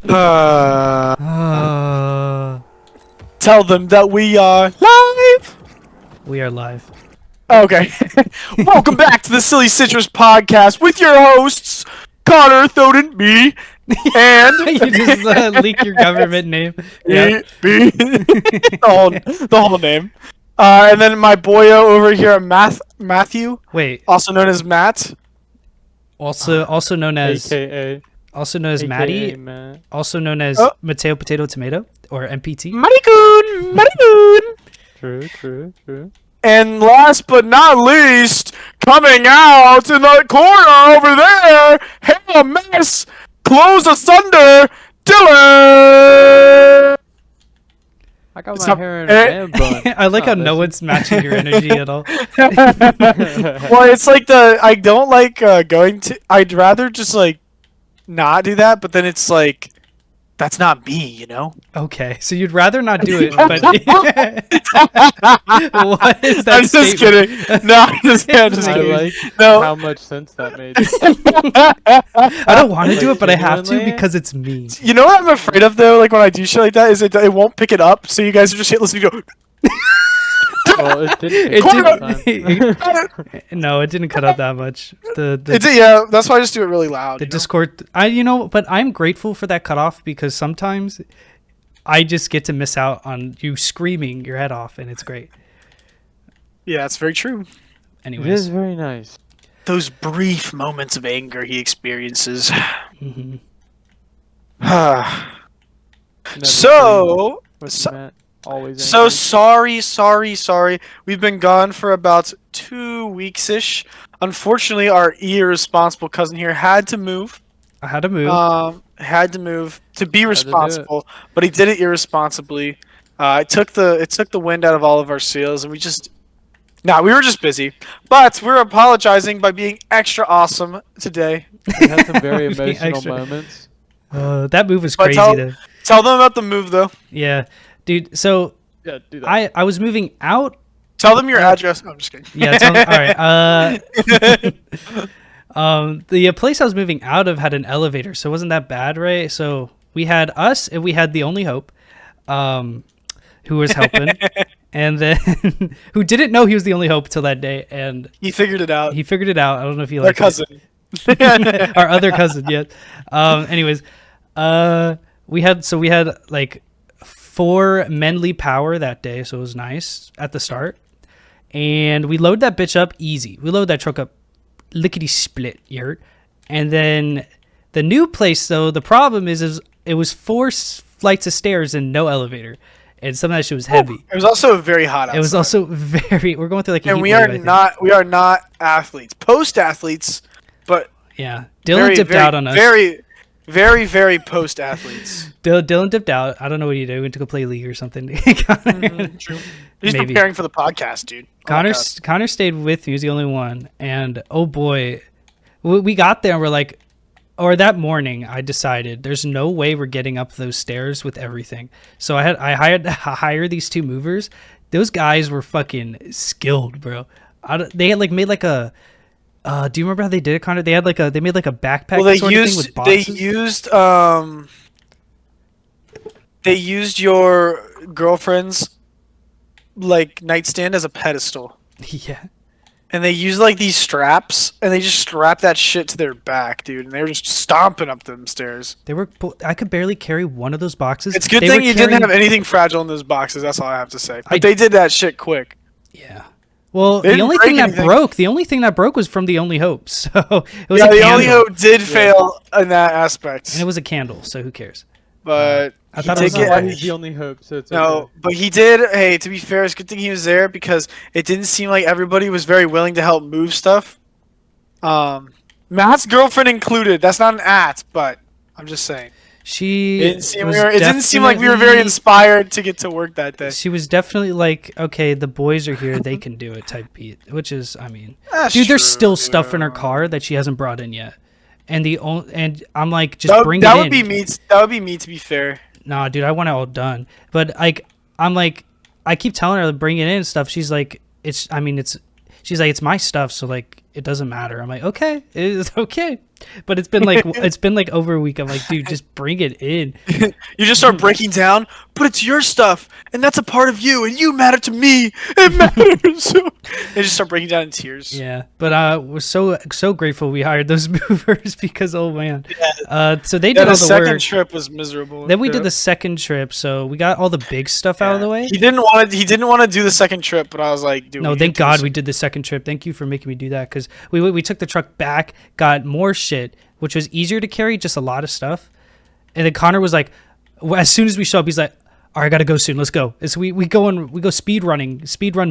Tell them that we are live. We are live. Okay. Welcome back to the Silly Citrus Podcast with your hosts, Connor, Thoden, me, and You just leak your government name. me, the whole name. And then my boyo over here, Matthew, Wait. also known as Matt. Also known as AKA Maddie. Matt. Also known as Mateo Potato Tomato or MPT. Marikoon. True. And last but not least, coming out in the corner over there, hair a mess, clothes asunder, Dylan! I got my hair in a man bun. I like how no one's matching your energy at all. Well, it's like I don't like going to, I'd rather just like not do that, but then it's like, that's not me, you know? Okay, so you'd rather not do it, but what is that? I'm just kidding. No, I'm just I kidding. like No. how much sense that made. I don't want to Like, do it, but I have to genuinely? because it's me. You know what I'm afraid of though? Like when I do shit like that, is it won't pick it up, so you guys are just listening to go. Well, it didn't. No, it didn't cut out that much. Yeah, that's why I just do it really loud. The you know? Discord, but I'm grateful for that cutoff because sometimes I just get to miss out on you screaming your head off, and it's great. Yeah, it's very true. It is Anyways, very nice. Those brief moments of anger he experiences. mhm. Never So, with so, Matt, always so angry. sorry. We've been gone for about 2 weeks-ish. Unfortunately, our irresponsible cousin here had to move. I had to move. Had to move to be do it. responsible, but he did it irresponsibly. It took the wind out of all of our sails, and we were just busy. But we're apologizing by being extra awesome today. We had some very Being emotional extra- moments. That move was But crazy. tell- Though. Tell them about the move, though. Yeah, dude. So Yeah, do that. I was moving out. Tell them your address. No, I'm just kidding. Yeah. All right. The place I was moving out of had an elevator, so it wasn't that bad, right? So we had us, and we had the only hope, who was helping, and then who didn't know he was the only hope till that day, and He figured it out. he figured it out. I don't know if he Our liked cousin. our other cousin yet. Anyways, we had like 4 Menly power that day, so it was nice at the start. And we load that bitch up easy. We load that truck up lickety split, you heard? And then the new place though, the problem is it was 4 flights of stairs and no elevator. And some of that shit was heavy. It was also very hot outside. It was also we're going through like a and heat we wave, are I think. not athletes. Post athletes, but Yeah. Dylan dipped out on us. Very post athletes. Dylan dipped out. I don't know what he did. He went to go play League or something. True. He's Maybe. preparing for the podcast, dude. Oh my Connor stayed with me. He was the only one. And oh boy, we got there and we're like, or that morning I decided there's no way we're getting up those stairs with everything. So I hired these 2 movers. Those guys were fucking skilled, bro. They had like made like a. Do you remember how they did it, Connor? They made like a backpack. Well, they sort of thing with boxes. they used your girlfriend's like nightstand as a pedestal. Yeah. And they used like these straps, and they just strapped that shit to their back, dude. And they were just stomping up them stairs. I could barely carry one of those boxes. It's a good They thing were you carrying- didn't have anything fragile in those boxes. That's all I have to say. But I- they did that shit quick. Yeah. Well, They the didn't only break thing that anything. broke, was from the Only Hope. So it was Yeah, a the candle. only hope did fail in that aspect. And it was a candle, so who cares? But I he thought it did was get. alright. He's the only hope, so it's No, okay. but he did. Hey, to be fair, it's a good thing he was there because it didn't seem like everybody was very willing to help move stuff. Matt's girlfriend included. That's not an but I'm just saying. She It was didn't seem like we were very definitely- inspired to get to work that day. She was definitely like, okay, the boys are here, they can do it type beat, which is, I mean, That's dude, there's true, still stuff in her dude. car that she hasn't brought in yet, and I'm like, just That, bring that it would in. be me. That would be me. To be fair. Nah, dude, I want it all done, but like, I'm like, I keep telling her to bring it in and stuff. She's like, it's my stuff, so like, it doesn't matter. I'm like, okay, it's okay. But it's been like over a week. I'm like, dude, just bring it in. You just start breaking down, but it's your stuff, and that's a part of you, and you matter to me. It matters. They just start breaking down in tears. Yeah, but we're so grateful we hired those movers because oh man. So they did all the second work. trip was miserable. Then we did the second trip, so we got all the big stuff out of the way. He didn't want to do the second trip, but I was like, dude. No, thank God we did the second trip. Thank you for making me do that because we took the truck back, got more shit, which was easier to carry, just a lot of stuff. And then Connor was like, as soon as we show up, he's like, all right, I gotta go soon. Let's go. So we go speed run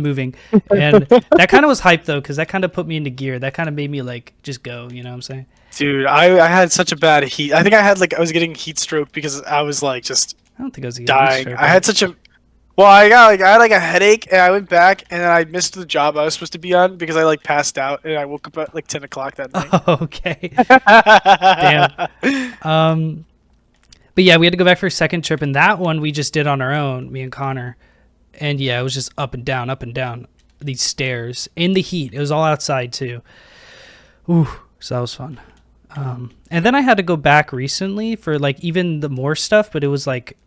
moving, and that kind of was hype though, because that kind of put me into gear. That kind of made me like just go. You know what I'm saying? Dude, I had such a bad heat. I think I was getting heat stroke because I was like just I don't think I was dying. I had such a well, I had like a headache, and I went back, and then I missed the job I was supposed to be on because I like passed out, and I woke up at like 10 o'clock that night. Oh, okay. Damn. But yeah, we had to go back for a second trip, and that one we just did on our own, me and Connor. And yeah, it was just up and down these stairs in the heat. It was all outside too. Ooh, so that was fun. And then I had to go back recently for like even the more stuff, but it was like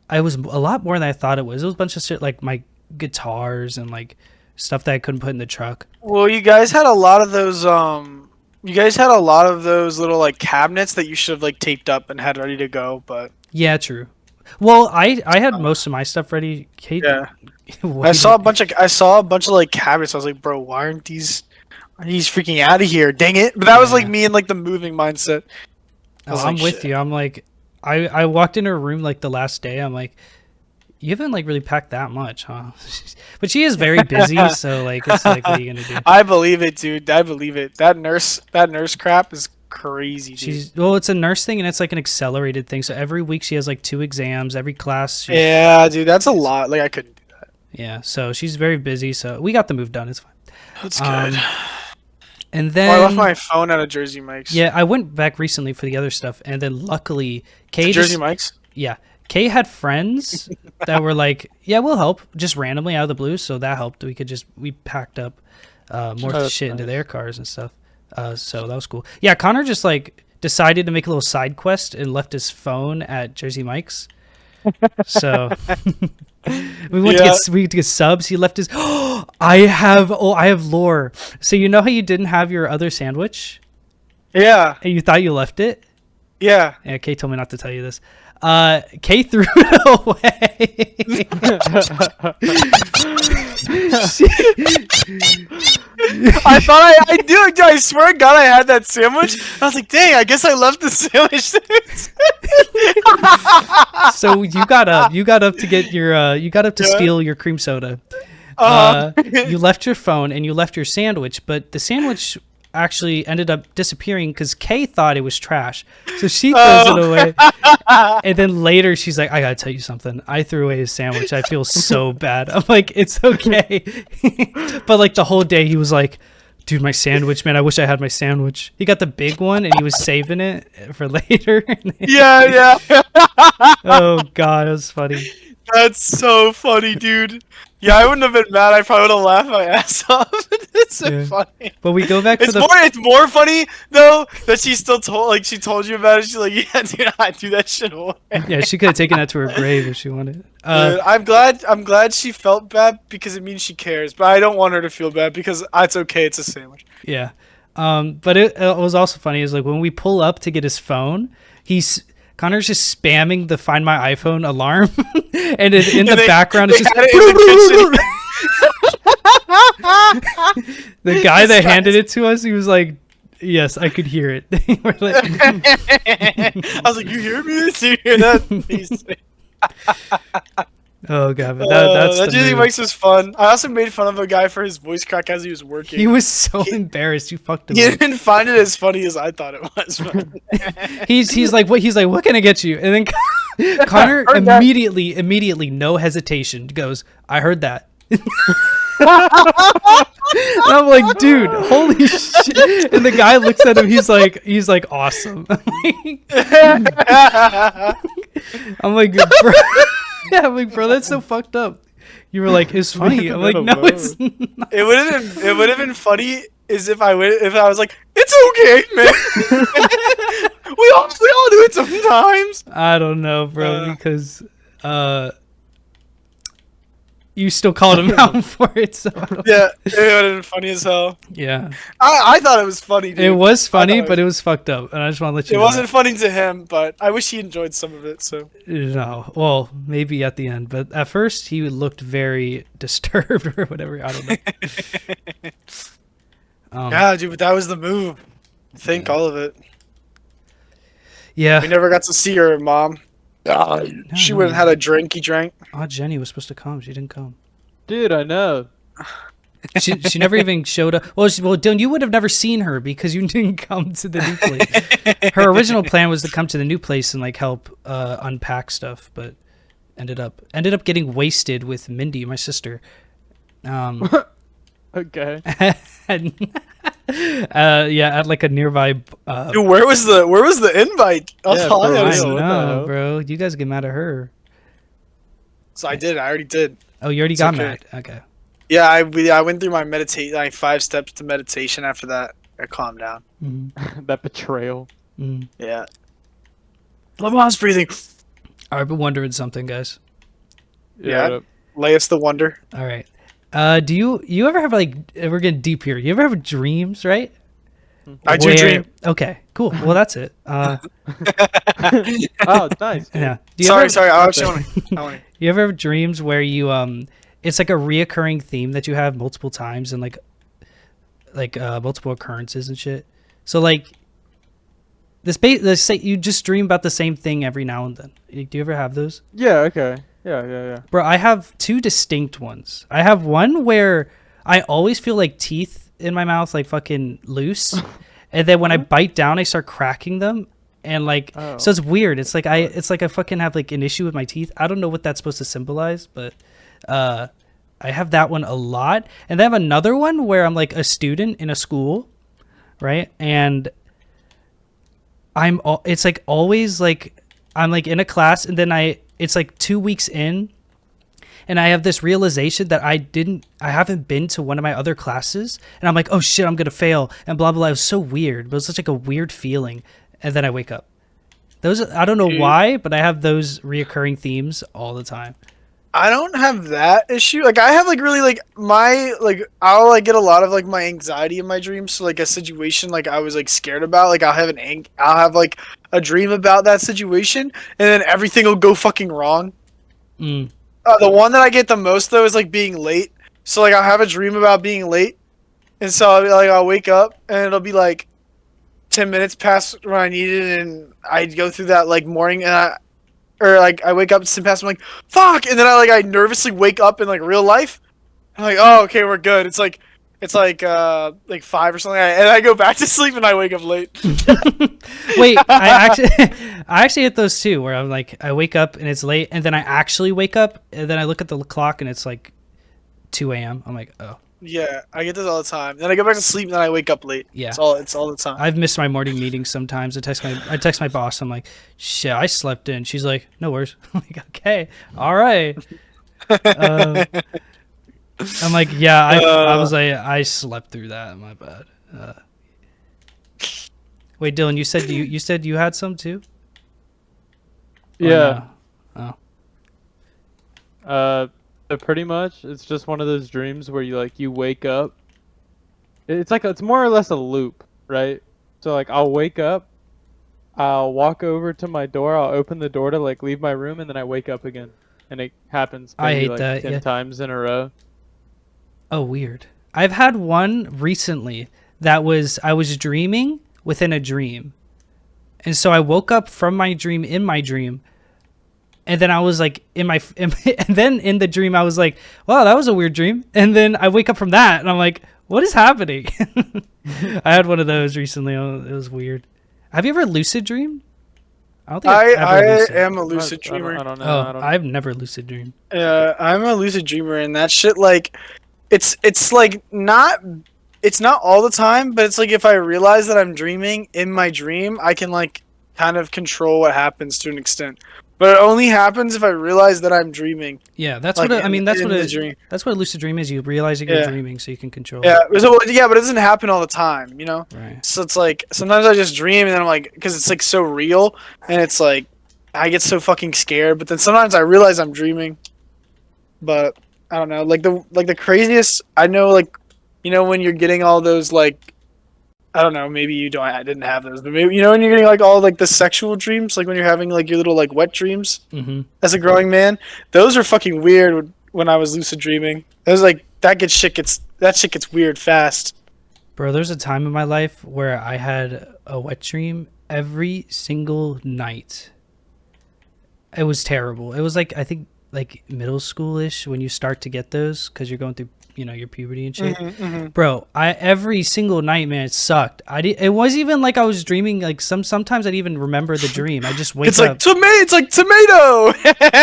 I was a lot more than I thought it was. It was a bunch of shit like my guitars and like stuff that I couldn't put in the truck. Well, you guys had a lot of those little like cabinets that you should have like taped up and had ready to go, but yeah, true. Well, I had most of my stuff ready. Kate, yeah. I saw a bunch of like cabinets. I was like, bro, why aren't these freaking out of here? Dang it. But that was like me in like the moving mindset. I'm like, with you. I'm like I walked in her room like the last day. I'm like, you haven't like really packed that much, huh? But she is very busy, so like it's like, what are you gonna do? I believe it, dude. I believe it. That nurse crap is crazy. Dude. It's a nurse thing, and it's like an accelerated thing. So every week she has like 2 exams. Every class. Yeah, dude, that's a lot. Like I couldn't do that. Yeah, so she's very busy. So we got the move done. It's fine. That's good. And then I left my phone at a Jersey Mike's. Yeah, I went back recently for the other stuff, and then luckily, Jersey Mike's. Yeah, Kay had friends that were like, "Yeah, we'll help," just randomly out of the blue. So that helped. We packed up more shit into their cars and stuff. So that was cool. Yeah, Connor just like decided to make a little side quest and left his phone at Jersey Mike's. So we went to get subs. He left his. I have lore. So you know how you didn't have your other sandwich? Yeah. And you thought you left it? Yeah. Yeah. Kay told me not to tell you this. Kay threw it away. I thought I do. I swear to God, I had that sandwich. I was like, dang, I guess I left the sandwich. So you got up to get your steal your cream soda. You left your phone and you left your sandwich, but the sandwich actually ended up disappearing because Kay thought it was trash, so she throws it away. And then later she's like, I gotta tell you something, I threw away his sandwich, I feel so bad. I'm like, it's okay. But like the whole day he was like, dude, my sandwich, man, I wish I had my sandwich. He got the big one and he was saving it for later. Yeah. Oh God, it was funny. That's so funny, dude. Yeah, I wouldn't have been mad. I probably would have laughed my ass off. It's so funny. But we go back to It's more funny though that she still told you about it. She's like, yeah, dude, I do that shit away. Yeah, she could have taken that to her grave if she wanted. Dude, I'm glad she felt bad because it means she cares. But I don't want her to feel bad because it's okay. It's a sandwich. Yeah. But it was also funny is like when we pull up to get his phone, Connor's just spamming the Find My iPhone alarm, and in the background it's just the guy that handed it to us. He was like, "Yes, I could hear it." I was like, "You hear me? Do you hear that?" Please. Oh God, but that's that usually makes us fun. I also made fun of a guy for his voice crack as he was working. He was so embarrassed. You fucked him. He didn't find it as funny as I thought it was. He's like, what can I get you? And then Connor immediately, no hesitation, goes, I heard that. And I'm like, dude, holy shit. And the guy looks at him, he's like awesome. I'm like, bro. Yeah, I'm like, bro, that's so fucked up. You were like, it's funny. I'm like, no, it's not. It would have been funny is if I was like, it's okay, man. we all do it sometimes. I don't know, bro, because you still called him out for it. So Yeah, it would have been funny as hell. yeah, I thought it was funny, dude. it was funny, thought but it was fucked up, and I just want to let you It know. wasn't funny to him, but I wish he enjoyed some of it. So No, well, maybe at the end, but at first he looked very disturbed or whatever. I don't know. yeah, dude, but that was the move. Think all of it. Yeah. We never got to see her mom. She went and had a drink. He drank. Oh, Jenny was supposed to come. She didn't come. Dude, I know. She never even showed up. Well, Dylan, you would have never seen her because you didn't come to the new place. Her original plan was to come to the new place and like help unpack stuff, but ended up getting wasted with Mindy, my sister. Okay. Yeah, at like a nearby. Dude, where was the invite? Yeah, All for I real. was- I what the know, hell? bro. You guys get mad at her. So I already did. Oh, you already It's got okay. mad. Okay. Yeah, I went through my like 5 steps to meditation. After that, I calmed down. That betrayal. Yeah. Lamon's breathing. I've been wondering something, guys. Yeah. Lay us the wonder. All right. Do you ever have like, we're getting deep here. You ever have dreams, right? I do dream. Okay, cool. Well, that's it. Oh, nice. Dude. Yeah. Do you ever, Sorry. I actually want You ever have dreams where you it's like a reoccurring theme that you have multiple times and like multiple occurrences and shit. So like let's say you just dream about the same thing every now and then. Do you ever have those? Yeah, okay. Yeah. Bro, I have two distinct ones. I have one where I always feel like teeth in my mouth, like fucking loose, and then when I bite down, I start cracking them, and like, so it's weird. It's like I fucking have like an issue with my teeth. I don't know what that's supposed to symbolize, but I have that one a lot, and then I have another one where I'm like a student in a school, right, and it's like always like I'm like in a class, and then it's like 2 weeks in, and I have this realization that I haven't been to one of my other classes, and I'm like, oh shit, I'm gonna fail, and blah blah blah. It was so weird, but it was such like a weird feeling, and then I wake up. Those, I don't know why, but I have those reoccurring themes all the time. I don't have that issue. Like I have like really like I'll like get a lot of like my anxiety in my dreams. So like a situation like I was like scared about, like I'll have like a dream about that situation, and then everything will go fucking wrong. Mm. The one that I get the most though is like being late. So like I'll have a dream about being late, and so I'll wake up and it'll be like 10 minutes past when I need it, and I'd go through that like morning, and I wake up and past, I'm like, fuck, and then I nervously wake up in like real life. I'm like, oh, okay, we're good. It's like 5 or something, and I go back to sleep and I wake up late. Wait, I actually hit those too, where I'm like, I wake up and it's late, and then I actually wake up, and then I look at the clock and it's like 2 a.m. I'm like, oh. Yeah, I get this all the time. Then I go back to sleep and then I wake up late. Yeah. It's all the time. I've missed my morning meetings sometimes. I text my boss. I'm like, shit, I slept in. She's like, no worries. I'm like, okay, all right. I'm like, yeah. I was like, I slept through that. My bad. Wait, Dylan, you said you had some too? Or Yeah. no? Oh. Pretty much, it's just one of those dreams where you wake up. It's more or less a loop, right? So like I'll wake up, I'll walk over to my door, I'll open the door to like leave my room, and then I wake up again, and it happens I maybe hate like that, 10 yeah. times in a row. Oh, weird. I've had one recently that I was dreaming within a dream. And so I woke up from my dream in my dream. And then I was like and then in the dream I was like, wow, that was a weird dream. And then I wake up from that and I'm like, what is happening? I had one of those recently. It was weird. Have you ever lucid dreamed? I don't think I lucid. am a lucid dreamer. I don't know. Oh, I don't I've never lucid dreamed. I'm a lucid dreamer, and that shit like, it's like it's not all the time, but it's like if I realize that I'm dreaming in my dream, I can like kind of control what happens to an extent. But it only happens if I realize that I'm dreaming. Yeah, that's Like what I mean. That's in what the dream. that's what a lucid dream is. You realize that you're Yeah. dreaming, so you can control. Yeah, It. so, yeah, but it doesn't happen all the time, you know? Right. So it's like, sometimes I just dream and then I'm like, because it's like so real, and it's like, I get so fucking scared, but then sometimes I realize I'm dreaming. But, I don't know, like the craziest, I know, like, you know, when you're getting all those, like, I don't know, maybe you don't, I didn't have those, but maybe, you know, when you're getting like all like the sexual dreams, like when you're having like your little like wet dreams Mm-hmm. as a growing man, those are fucking weird when I was lucid dreaming. It was like, that shit gets weird fast. Bro, there's a time in my life where I had a wet dream every single night. It was terrible. It was like, I think, like middle schoolish when you start to get those because you're going through, you know, your puberty and shit. Bro, I every single night, man, it sucked. It wasn't even like I was dreaming. Like sometimes I'd even remember the dream. I just wake It's up. like it's like tomato.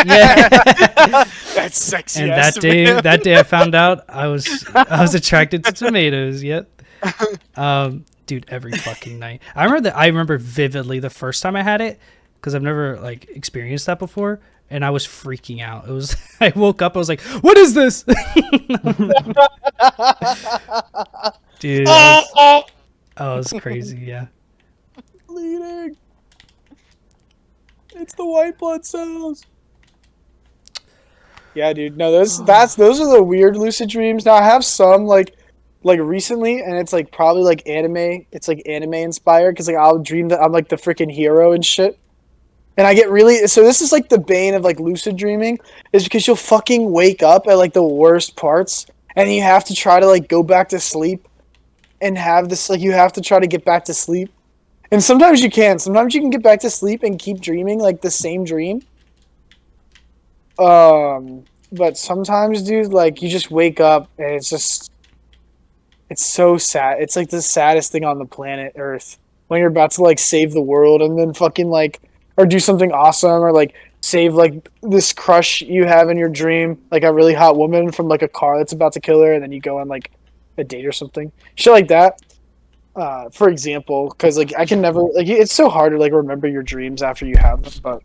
Yeah. That's sexy. And ass that day I found out I was attracted to tomatoes. Yep. Dude, every fucking night. I remember vividly the first time I had it because I've never like experienced that before, and I was freaking out. It was I woke up, I was like, "What is this?" Dude, it was crazy. Yeah. bleeding. It's the white blood cells. Yeah, dude. No, those are the weird lucid dreams. Now I have some like recently, and it's like probably like anime. It's like anime inspired because like I'll dream that I'm like the freaking hero and shit. And I get really so this is like the bane of like lucid dreaming is because you'll fucking wake up at like the worst parts, and you have to try to like go back to sleep, and have this like you have to try to get back to sleep. And sometimes you can. Sometimes you can get back to sleep and keep dreaming like the same dream. But sometimes, dude, like you just wake up and it's so sad. It's like the saddest thing on the planet Earth when you're about to like save the world and then fucking like or do something awesome or like save like this crush you have in your dream, like a really hot woman from like a car that's about to kill her, and then you go on like a date or something, shit like that. For example, because like I can never like it's so hard to like remember your dreams after you have them, but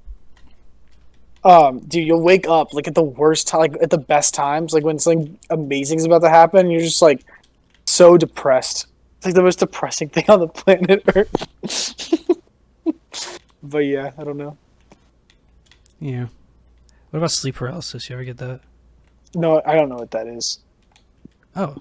dude, you'll wake up like at the worst time, like at the best times, like when something amazing is about to happen, and you're just like so depressed. It's like the most depressing thing on the planet Earth. But yeah, I don't know. Yeah. What about sleep paralysis? You ever get that? No, I don't know what that is. Oh.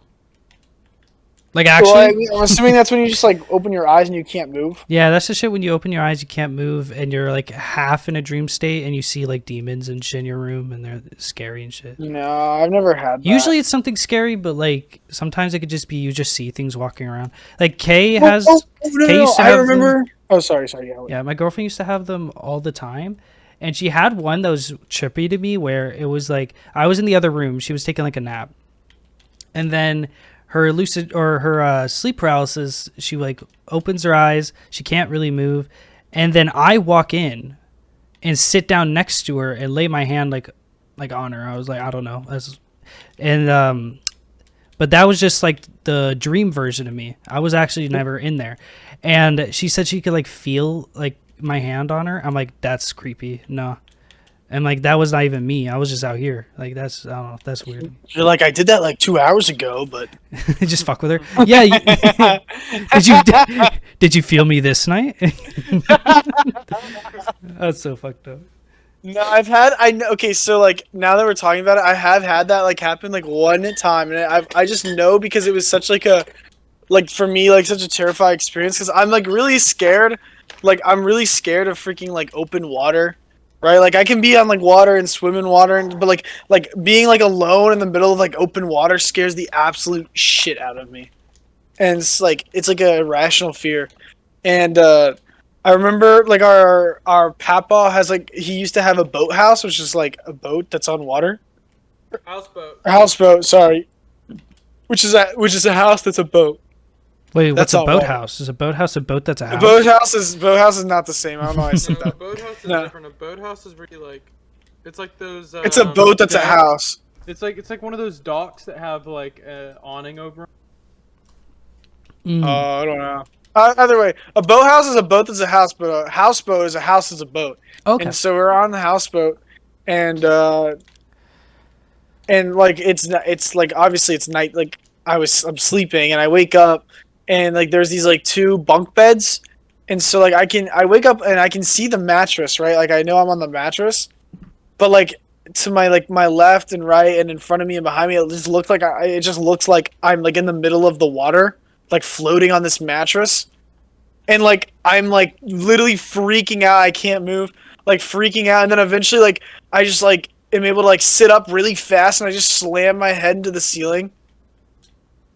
Like actually? Well, I mean, I'm assuming that's when you just like open your eyes and you can't move. Yeah, that's the shit when you open your eyes, you can't move, and you're like half in a dream state, and you see like demons and shit in your room, and they're scary and shit. No, I've never had that. Usually it's something scary, but like sometimes it could just be you just see things walking around. Like Kay has. Kay used to I have remember. them. Oh, sorry. Yeah. Yeah, my girlfriend used to have them all the time. And she had one that was trippy to me where it was like I was in the other room, she was taking like a nap. And then her lucid or her sleep paralysis, she like opens her eyes, she can't really move, and then I walk in and sit down next to her and lay my hand like on her. I was like, I don't know. But that was just like the dream version of me. I was actually never in there. And she said she could like feel like my hand on her. I'm like, that's creepy. No. And like that was not even me. I was just out here. Like that's I don't know. That's weird. You're like, I did that like 2 hours ago, but Just fuck with her. Yeah. Did you feel me this night? That's so fucked up. no, I know. Okay, so like now that we're talking about it, I have had that like happen like one time, and I just know because it was such like a like for me like such a terrifying experience because I'm like really scared. Like I'm really scared of freaking like open water. Right, like I can be on like water and swim in water, but like being like alone in the middle of like open water scares the absolute shit out of me, and it's like a irrational fear. And I remember like our papa has like he used to have a boathouse, which is like a boat that's on water. Houseboat. A houseboat, sorry, which is a house that's a boat. Wait, what's That's a all water. boathouse? Is a boathouse a boat that's a A house? boathouse is not the same. I don't know why I said No, that. boathouse is No. different. A boathouse is really like, it's like those. It's a boat that's a decks. house. It's like one of those docks that have like an awning over 'em. Mm. I don't know. Either way, a boathouse is a boat that's a house, but a houseboat is a house that's a boat. Okay. And so we're on the houseboat, and like it's like obviously it's night. Like I'm sleeping, and I wake up, and like there's these like two bunk beds, and so like I wake up and I can see the mattress, right? Like I know I'm on the mattress, but like to my left and right and in front of me and behind me, it just looks like I'm like in the middle of the water, like floating on this mattress. And like I'm like literally freaking out. I can't move, like freaking out, and then eventually like I just like am able to like sit up really fast, and I just slam my head into the ceiling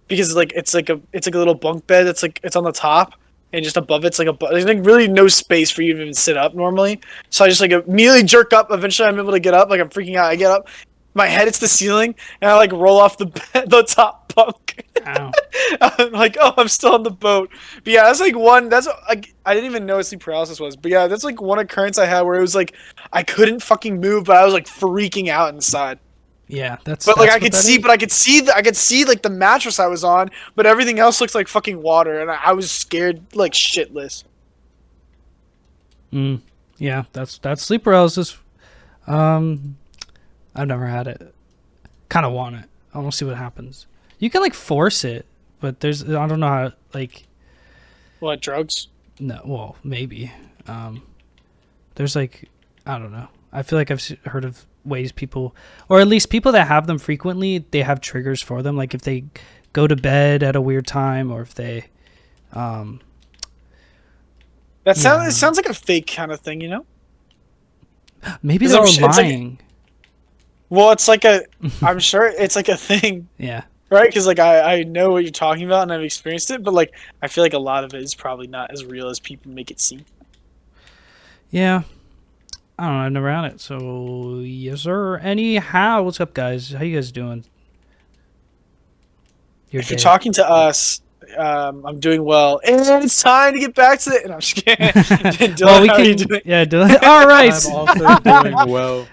because like it's like a little bunk bed. It's on the top, and just above there's like really no space for you to even sit up normally. So I just like immediately jerk up. Eventually I'm able to get up. Like I'm freaking out. I get up, my head hits the ceiling, and I like roll off the top bunk. Ow. I'm like, oh, I'm still on the boat. But yeah, that's like one. That's like I didn't even know what sleep paralysis was. But yeah, that's like one occurrence I had where it was like I couldn't fucking move, but I was like freaking out inside. Yeah, that's. But like that's I could what that see, is? but I could see like the mattress I was on, but everything else looks like fucking water, and I was scared like shitless. Yeah, that's sleep paralysis. I've never had it. Kind of want it. I want to see what happens. You can like force it, but I don't know how like. What drugs? No, well, maybe. There's like, I don't know. I feel like I've heard of ways people, or at least people that have them frequently, they have triggers for them. Like if they go to bed at a weird time, or if they, It Yeah. sounds like a fake kind of thing, you know? maybe 'Cause they're I'm all su- it's like- lying. Well, it's like I'm sure it's like a thing. Yeah. Right, because like I know what you're talking about and I've experienced it, but like I feel like a lot of it is probably not as real as people make it seem. Yeah. I don't know. I've never had it. So, yes, sir. Anyhow, what's up, guys? How you guys doing? If you're talking to us, I'm doing well, and it's time to get back to it. And I'm just kidding. Dylan, Well, we how are you can. doing? Yeah, Dylan. All right. I'm also doing well.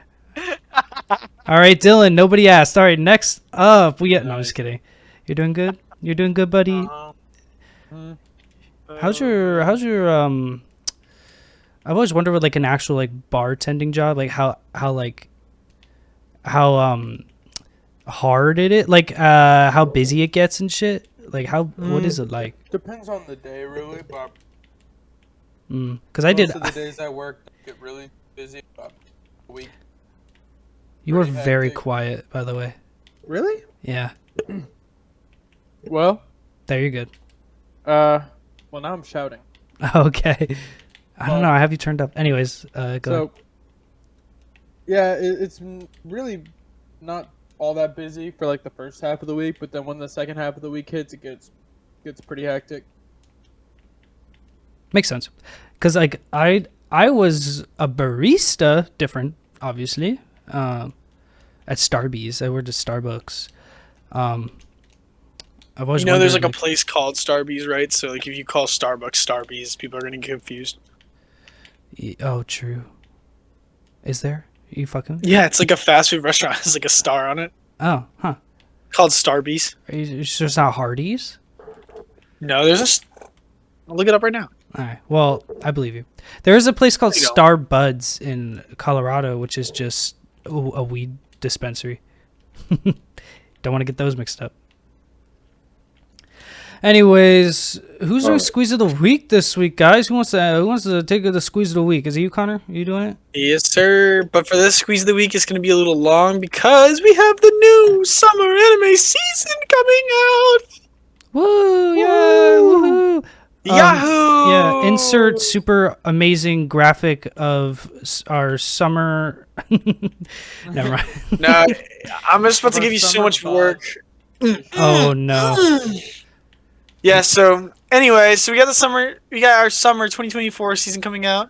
All right, Dylan. Nobody asked. All right, next up, we get. No, I'm just kidding. You're doing good. You're doing good, buddy. How's your I've always wondered what like an actual like bartending job, like how hard it is, like how busy it gets and shit. Like how what is it like? Depends on the day, really. But Because I did. most of the days I work get really busy. About a week. You were pretty very hectic. quiet, by the way. Really? Yeah, Well, there you're good. well now I'm shouting. Okay. I don't know. I have you turned up. Anyways, go ahead. So, yeah, it's really not all that busy for like the first half of the week, but then when the second half of the week hits, it gets pretty hectic. Makes sense. Because like I was a barista, different obviously, at Starbucks. I worked at Starbucks. I've always You know, there's like wondered, a place called Starbucks, right? So like if you call Starbucks Starbucks, people are gonna get confused. Oh, true. Is there? You fucking? Yeah, it's like a fast food restaurant. It's like a star on it Oh, huh. called Starbucks. Are you sure it's not Hardee's? No, I'll look it up right now. All right. Well, I believe you. There is a place called You know. Star Buds in Colorado, which is just a weed dispensary. Don't want to get those mixed up. Anyways, who's our squeeze of the week this week, guys? Who wants to take the squeeze of the week? Is it you, Connor? Are you doing it? Yes, sir. But for this squeeze of the week, it's going to be a little long because we have the new summer anime season coming out. Woo! Yeah! Woohoo! Yahoo! Yeah, insert super amazing graphic of our summer. Never mind. No, I'm just about to give you so Summer much vibe. work. Oh no. Yeah, so anyway, we got our summer 2024 season coming out.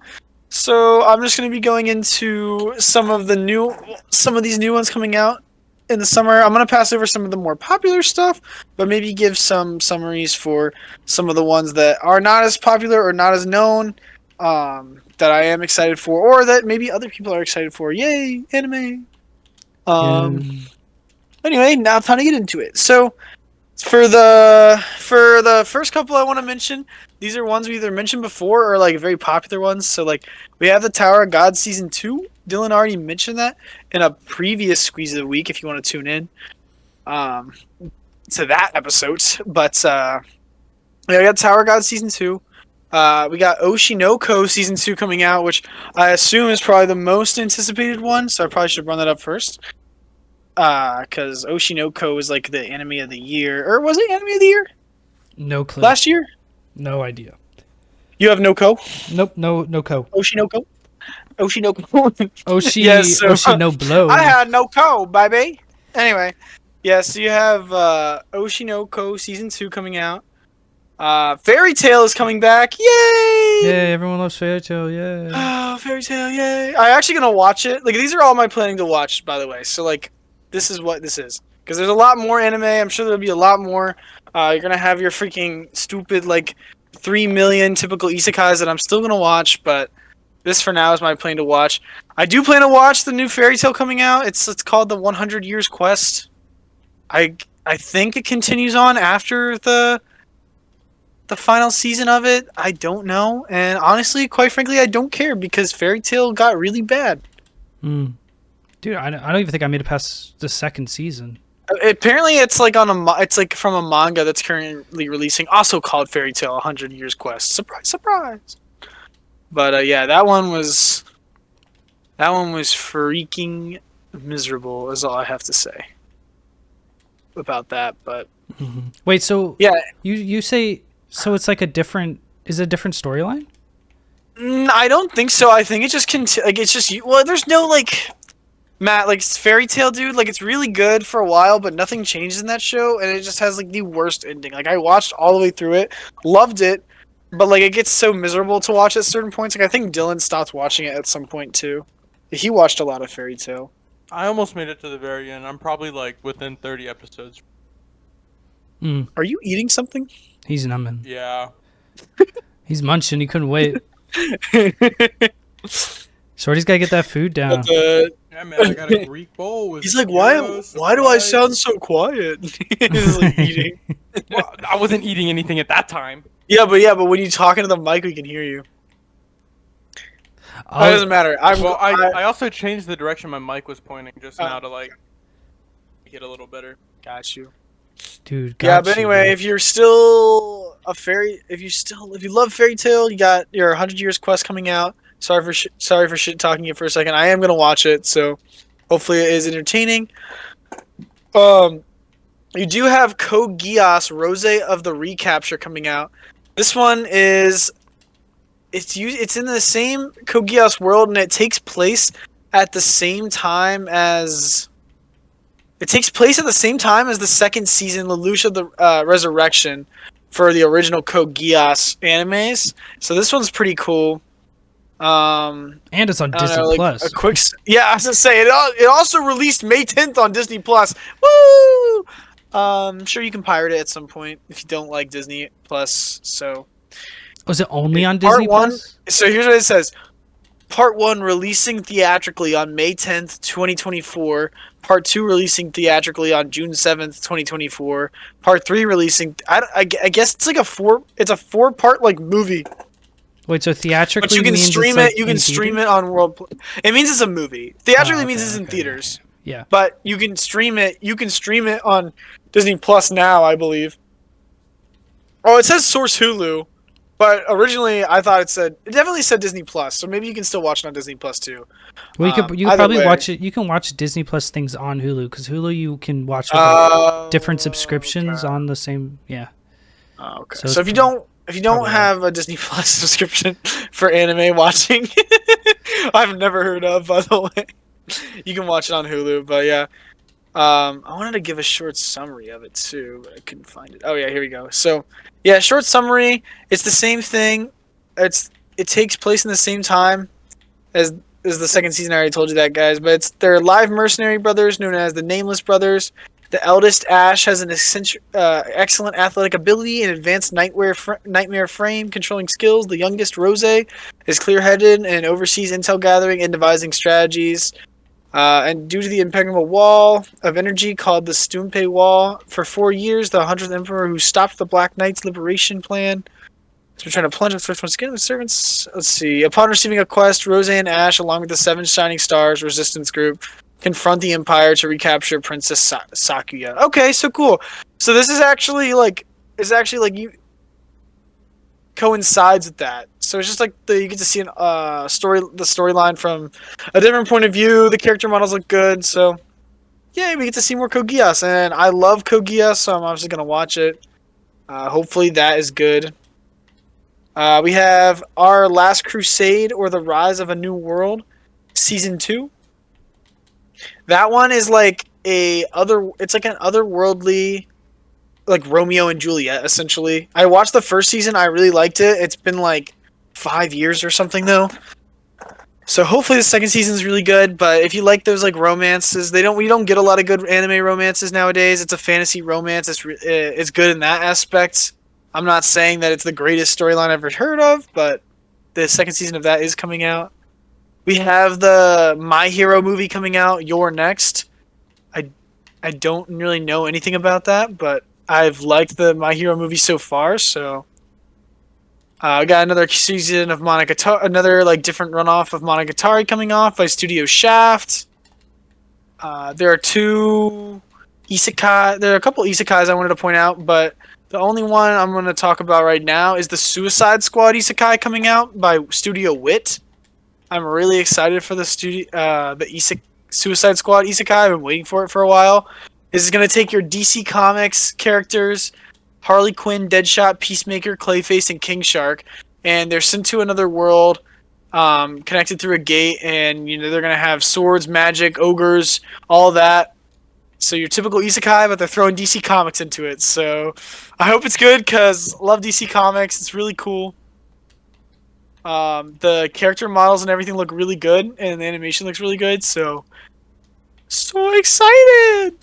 So I'm just going to be going into some of these new ones coming out in the summer. I'm going to pass over some of the more popular stuff, but maybe give some summaries for some of the ones that are not as popular or not as known, that I am excited for, or that maybe other people are excited for. Yay, anime. Anyway, now time to get into it. So for the first couple I want to mention, these are ones we either mentioned before or like very popular ones. So like we have the Tower of God season 2. Dylan already mentioned that in a previous squeeze of the week. If you want to tune in, to that episode. But yeah, we got Tower of God season 2. We got Oshinoko season 2 coming out, which I assume is probably the most anticipated one. So I probably should run that up first. Because Oshinoko is like the anime of the year, or was it anime of the year No clue. last year? No idea. You have Noko, Nope. No co. Oshinoko. Oshi. Yes, so- Oshi no blow. I had Noko, baby. Anyway, yeah, so you have Oshinoko season 2 coming out. Fairy Tail is coming back. Yay! Yay! Everyone loves Fairy Tail. Yay! Oh, Fairy Tail, yay! I'm actually gonna watch it. Like these are all my planning to watch, by the way. So like, this is what this is. Because there's a lot more anime. I'm sure there'll be a lot more. You're gonna have your freaking stupid like 3 million typical isekais that I'm still gonna watch, but this for now is my plan to watch. I do plan to watch the new Fairy Tail coming out. It's called the 100 Years Quest. I think it continues on after the final season of it. I don't know, and honestly, quite frankly, I don't care because Fairy Tail got really bad. Mm. Dude, I don't even think I made it past the second season. Apparently, it's like it's like from a manga that's currently releasing, also called Fairy Tail 100 Years Quest. Surprise, surprise. But yeah, that one was freaking miserable. Is all I have to say about that. But Wait, so yeah, you say so? It's like a different. Is it a different storyline? I don't think so. I think it just it's just well, there's no like Matt, like Fairy Tail, dude. Like it's really good for a while, but nothing changes in that show, and it just has like the worst ending. Like I watched all the way through it, loved it, but like it gets so miserable to watch at certain points. Like I think Dylan stopped watching it at some point too. He watched a lot of Fairy Tail. I almost made it to the very end. I'm probably like within 30 episodes. Are you eating something? He's numbing. Yeah. He's munching. He couldn't wait. Shorty's gotta get that food down. Yeah, man, I got a Greek bowl with He's like, gyros, why do I surprise." sound so quiet? He's like eating. Well, I wasn't eating anything at that time. Yeah, but when you talk into the mic, we can hear you. It Oh, doesn't matter. I also changed the direction my mic was pointing just Oh. now to like make it a little better. got you. dude. Yeah, got but you, anyway, bro. if you're still if you love Fairy Tail, you got your 100 Years Quest coming out. Sorry for shit talking you for a second. I am gonna watch it, so hopefully it is entertaining. You do have Code Geass Rose of the Recapture coming out. This one is it's in the same Code Geass world, and it takes place at the same time as the second season, Lelouch of the Resurrection, for the original Code Geass animes. So this one's pretty cool. And it's on I don't Disney know, like, Plus. a quick, yeah, I was gonna say it also released May 10th on Disney Plus. Woo! I'm sure you can pirate it at some point if you don't like Disney Plus. So Was it only on Part Disney one- Plus? So here's what it says. Part 1 releasing theatrically on May 10th, 2024. Part 2 releasing theatrically on June 7th, 2024. Part 3 releasing I guess it's like a 4-part like movie. Wait, so theatrically But you can means it's, stream like, it. You can in stream theaters? it on It means it's a movie. Theatrically Oh, means okay, it's in okay, theaters. Yeah. But you can stream it. You can stream it on Disney Plus now, I believe. Oh, it says Source Hulu, but originally I thought it definitely said Disney Plus. So maybe you can still watch it on Disney Plus too. Well, you could either probably way. watch it. You can watch Disney Plus things on Hulu because Hulu you can watch with, like, different subscriptions okay. on the same. Yeah. Oh, okay. So So, it's if you don't probably have a Disney Plus subscription for anime watching, I've never heard of, by the way, you can watch it on Hulu. But yeah, I wanted to give a short summary of it too, but I couldn't find it. Oh yeah, here we go. So yeah, short summary. It's the same thing. It takes place in the same time as the second season. I already told you that, guys. But they're live mercenary brothers known as the Nameless Brothers. The eldest, Ash, has an excellent athletic ability and advanced nightmare frame controlling skills. The youngest, Rose, is clear-headed and oversees intel gathering and devising strategies. And due to the impregnable wall of energy called the Stumpe Wall, for 4 years, the 100th Emperor who stopped the Black Knight's liberation plan So we're trying to plunge first once again with servants. Let's see. Upon receiving a quest, Roseanne and Ash, along with the 7 Shining Stars resistance group, confront the Empire to recapture Princess Sakuya. Okay, so cool. So this is actually like you coincides with that. So it's just like you get to see the storyline from a different point of view. The character models look good, so yeah, we get to see more Code Geass, and I love Code Geass, so I'm obviously gonna watch it. Hopefully that is good. We have Our Last Crusade or the Rise of a New World, Season 2. That one is like it's like an otherworldly, like Romeo and Juliet, essentially. I watched the first season, I really liked it. It's been like 5 years or something though. So hopefully the second season is really good, but if you like those like romances, we don't get a lot of good anime romances nowadays. It's a fantasy romance. It's good in that aspect. I'm not saying that it's the greatest storyline I've ever heard of, but the second season of that is coming out. We have the My Hero movie coming out, You're Next. I don't really know anything about that, but I've liked the My Hero movie so far, so I got another season of Monogatari, another like different runoff of Monogatari coming off by Studio Shaft. There are two isekai. There are a couple isekais I wanted to point out, but the only one I'm going to talk about right now is the Suicide Squad isekai coming out by Studio Wit. I'm really excited for the Suicide Squad isekai. I've been waiting for it for a while. This is going to take your DC Comics characters, Harley Quinn, Deadshot, Peacemaker, Clayface, and King Shark, and they're sent to another world, connected through a gate, and they're going to have swords, magic, ogres, all that. So your typical isekai, but they're throwing DC Comics into it. So I hope it's good because I love DC Comics. It's really cool. The character models and everything look really good, and the animation looks really good. So excited!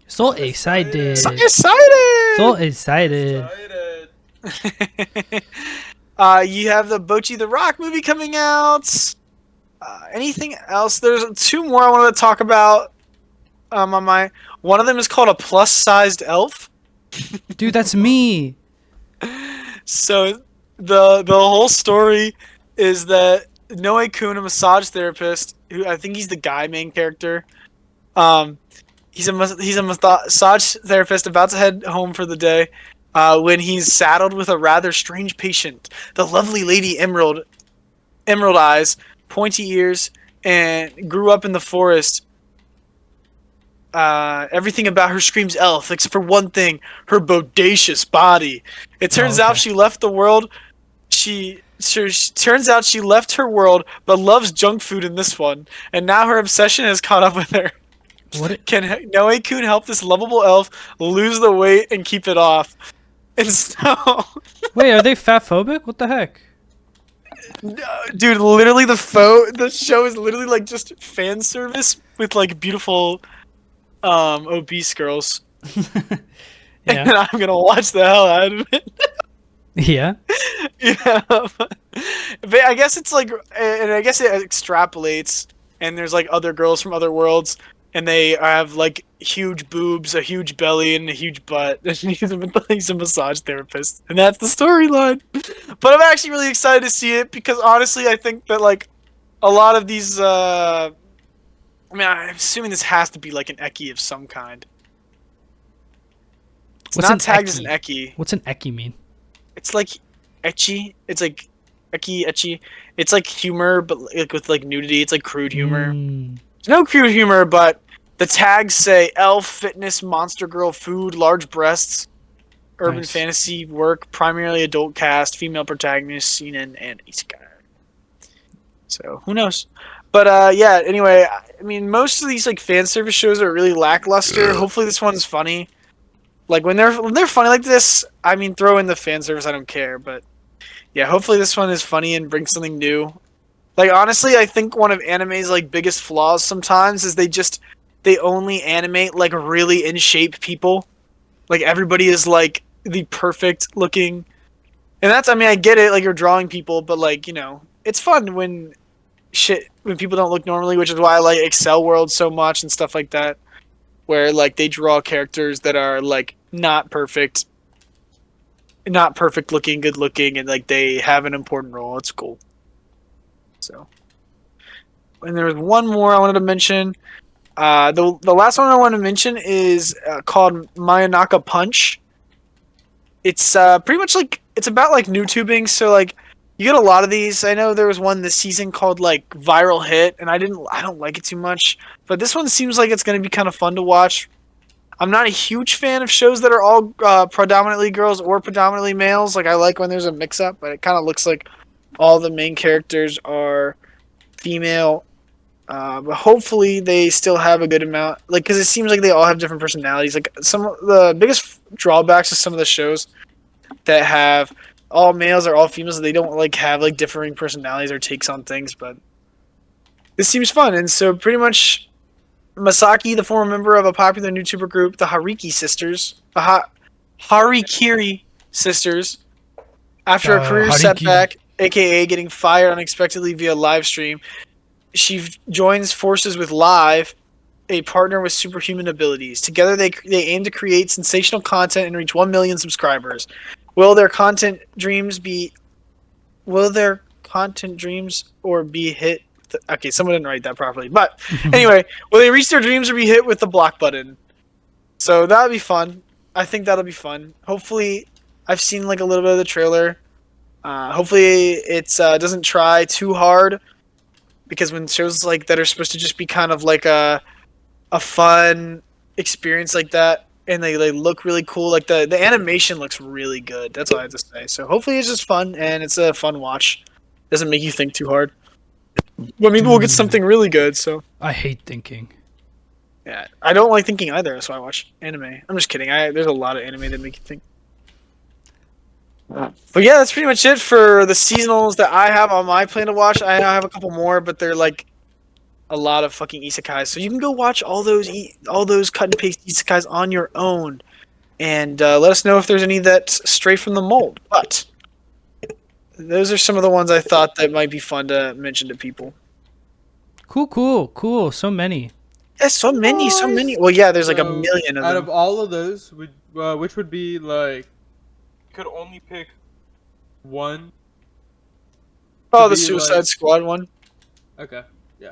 So excited. So excited! So excited. You have the Bocchi the Rock movie coming out. Anything else? There's 2 more I wanted to talk about. One of them is called A Plus-Sized Elf. Dude, that's me. So the whole story is that Noe-kun, a massage therapist, who I think he's the guy main character. He's a massage therapist about to head home for the day when he's saddled with a rather strange patient. The lovely lady Emerald Eyes, pointy ears, and grew up in the forest. Everything about her screams elf, except for one thing: her bodacious body. It turns out she left the world. Turns out she left her world, but loves junk food in this one, and now her obsession has caught up with her. Can Noe-kun help this lovable elf lose the weight and keep it off? And so, wait, are they fat phobic? What the heck? Dude, literally the show is literally like just fan service with like beautiful obese girls. Yeah. And I'm gonna watch the hell out of it. Yeah. Yeah. But I guess it's like, and I guess it extrapolates, and there's like other girls from other worlds, and they have like huge boobs, a huge belly, and a huge butt. And he's a massage therapist, and that's the storyline. But I'm actually really excited to see it because honestly, I think that like a lot of these. I mean, I'm assuming this has to be like an eki of some kind. It's What's not an tagged as eki? an eki. What's an eki mean? It's like ecchi. It's like ecchi. It's like humor, but like with like nudity. It's like crude humor. There's no crude humor, but the tags say elf, fitness, monster girl, food, large breasts, urban Nice. fantasy work, primarily adult cast, female protagonist, seinen, and isekai. So who knows? But yeah. Anyway, I mean, most of these like fan service shows are really lackluster. Hopefully, this one's funny. Like when they're funny like this, I mean, throw in the fan service. I don't care. But yeah, hopefully this one is funny and brings something new. Like honestly, I think one of anime's like biggest flaws sometimes is they only animate like really in shape people. Like everybody is like the perfect looking, and that's, I mean, I get it. Like you're drawing people, but like it's fun when people don't look normally, which is why I like Excel World so much and stuff like that, where like they draw characters that are like not perfect. not perfect looking, good looking, and like they have an important role. It's cool. So, and there was one more I wanted to mention. The last one I want to mention is called Mayanaka Punch. It's pretty much like it's about like new tubing. So like you get a lot of these. I know there was one this season called like Viral Hit, and I don't like it too much. But this one seems like it's going to be kind of fun to watch. I'm not a huge fan of shows that are all predominantly girls or predominantly males. Like I like when there's a mix up, but it kind of looks like all the main characters are female. But hopefully they still have a good amount, like because it seems like they all have different personalities. Like some of the biggest drawbacks of some of the shows that have all males or all females, they don't like have like differing personalities or takes on things. But this seems fun, and so pretty much Masaki, the former member of a popular YouTuber group, the Hariki sisters, the Harikiri sisters, after a career Hariki. setback, aka getting fired unexpectedly via live stream, she joins forces with Live, a partner with superhuman abilities. Together, they aim to create sensational content and reach 1 million subscribers. Will their content dreams or be hit? Okay, someone didn't write that properly. But anyway, will they reach their dreams or be hit with the block button? So that'll be fun. I think that'll be fun. Hopefully, I've seen like a little bit of the trailer. Hopefully, it doesn't try too hard, because when shows like that are supposed to just be kind of like a fun experience like that, and they look really cool. Like the animation looks really good. That's all I have to say. So hopefully, it's just fun and it's a fun watch. Doesn't make you think too hard. Well, maybe we'll get something really good. So I hate thinking. yeah, I don't like thinking either. That's why I watch anime. I'm just kidding. There's a lot of anime that make you think. But yeah, that's pretty much it for the seasonals that I have on my plan to watch. I have a couple more, but they're like a lot of fucking isekais. So you can go watch all those cut and paste isekais on your own, and let us know if there's any that's straight from the mold. But those are some of the ones I thought that might be fun to mention to people. Cool. So many. Yeah, so many. Well, yeah, there's like a So, million of out them. of all of those, which would be like, could only pick one? Oh, to the be, Suicide like- Squad one. Okay. Yeah.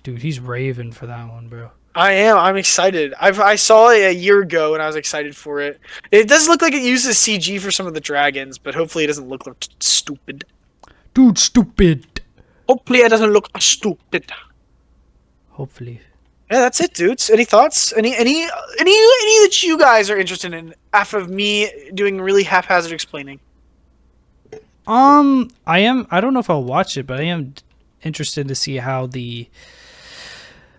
Dude, he's raving for that one, bro. I am. I'm excited. I saw it a year ago and I was excited for it. It does look like it uses CG for some of the dragons, but hopefully it doesn't look stupid. Dude, stupid. Hopefully it doesn't look stupid. Hopefully. Yeah, that's it, dudes. Any thoughts? Any that you guys are interested in after me doing really haphazard explaining? I don't know if I'll watch it, but I am interested to see how the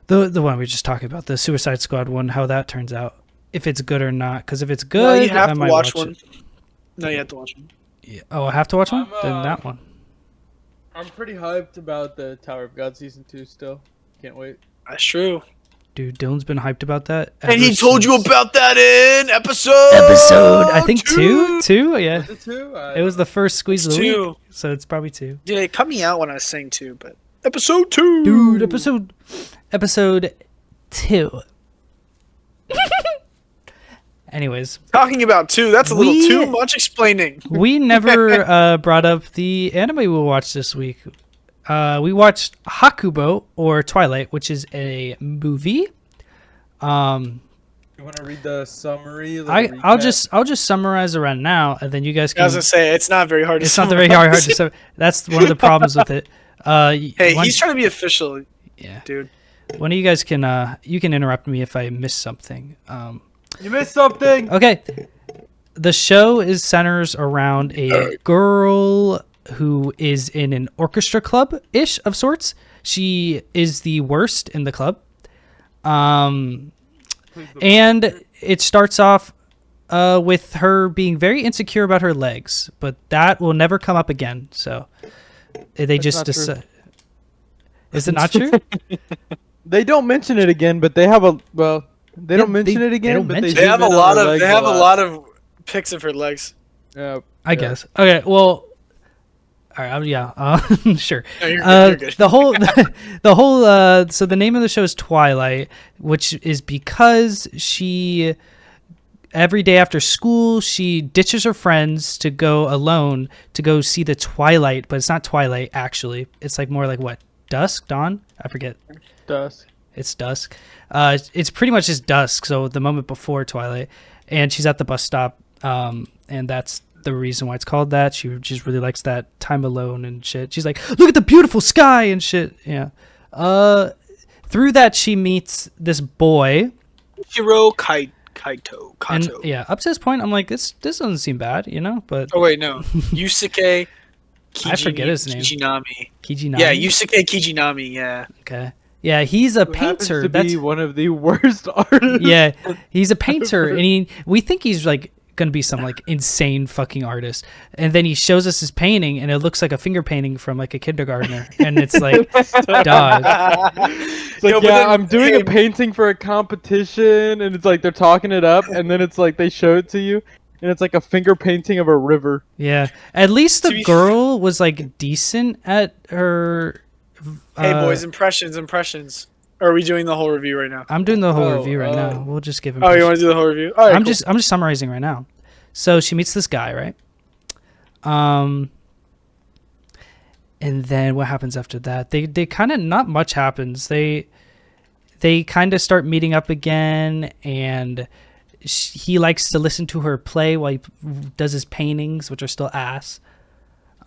one we were just talking about, the Suicide Squad one, how that turns out. If it's good or not. Because if it's good, No, you have I to might watch watch one. it. No, you have to watch one. Yeah. Oh, I have to watch one? Then I'm, that one. I'm pretty hyped about the Tower of God season 2 still. Can't wait. That's true. Dude, Dylan's been hyped about that. And he ever told you since- about that in episode I think two. Yeah. Was it 2? It was the first squeeze of the week, two. so it's probably 2. Yeah, it cut me out when I was saying two, but episode 2. Dude, episode 2. Anyways, Talking about 2, that's a little We- too much explaining. we never brought up the anime we'll watch this week. We watched Hakubo, or Twilight, which is a movie. You want to read the summary? Like I'll just summarize around now, and then you guys I was can. gonna say it's not very hard. It's to not very hard to say. That's one of the problems with it. Hey, one- he's trying to be official, yeah. dude. One of you guys can you can interrupt me if I miss something. You missed something. Okay. The show centers around a girl who is in an orchestra club-ish of sorts. She is the worst in the club. And it starts off with her being very insecure about her legs, but that will never come up again. So they just not true. decide. Is it not true? They don't mention it again, but they have a They Yeah, don't mention they it again, don't but mention They zoom have a in on lot her of legs they have a lot. lot of pics of her legs. Yeah, I yeah. guess. Okay. Well. All right. Yeah. Sure. No, you're good, you're good. The whole, So the name of the show is Twilight, which is because she every day after school, she ditches her friends to go alone to go see the twilight, but it's not twilight actually. It's like more like what? Dusk? Dawn? I forget. Dusk. It's dusk. It's pretty much just dusk, so the moment before twilight. And she's at the bus stop, and that's the reason why it's called that. She just really likes that time alone and shit. She's like, look at the beautiful sky and shit. Yeah. Through that, she meets this boy. Ichiro Kaito. And yeah, up to this point, I'm like, this doesn't seem bad, you know? But Oh wait, no. Yusuke I forget his name. Kijinami. Kijinami. Yeah, Yusuke Kijinami. Yeah. Okay. Yeah, he's a Who happens painter. to That's be one of the worst artists. yeah, he's a painter, and we think he's like gonna be some like insane fucking artist, and then he shows us his painting, and it looks like a finger painting from like a kindergartner, and it's like, dog. It's like, Yo, but yeah, then- I'm doing hey. a painting for a competition, and it's like they're talking it up, and then it's like they show it to you, and it's like a finger painting of a river. Yeah, at least To the be girl was like decent at her. Hey boys, impressions. Or are we doing the whole review right now? I'm doing the whole Oh, review right oh. now. We'll just give him. Oh, you want to do the whole review? All right, I'm cool. just summarizing right now. So she meets this guy, right? And then what happens after that? They kind of, not much happens. They kind of start meeting up again, and he likes to listen to her play while he does his paintings, which are still ass.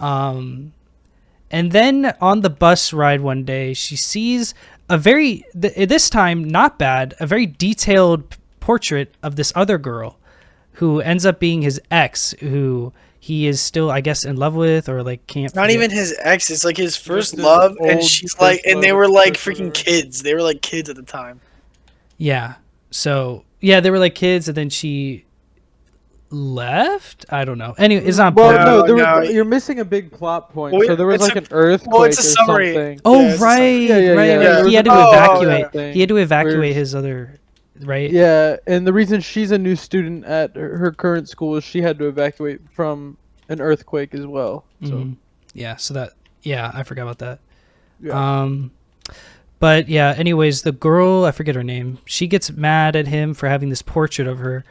And then on the bus ride one day, she sees a very, this time not bad, a very detailed portrait of this other girl who ends up being his ex, who he is still, I guess, in love with, or like can't. Not forget. even his ex. It's like his first his love, and old she's first like, and they love were like or freaking whatever. kids. They were like kids at the time. Yeah. So yeah, they were like kids, and then she left. I don't know. Anyway, it's not Well, important. No, no, there no. was, you're missing a big plot point. Well, So there was it's like a- an earthquake well, it's a or summary. something. Oh Yeah, it's a right, summary. Yeah, yeah, right, yeah. right. There He was had to a big evacuate. thing He had to where- evacuate his other, right? Yeah, and the reason she's a new student at her current school is she had to evacuate from an earthquake as well. So Mhm. Yeah. So that. Yeah, I forgot about that. yeah. But yeah. Anyways, the girl, I forget her name. She gets mad at him for having this portrait of her,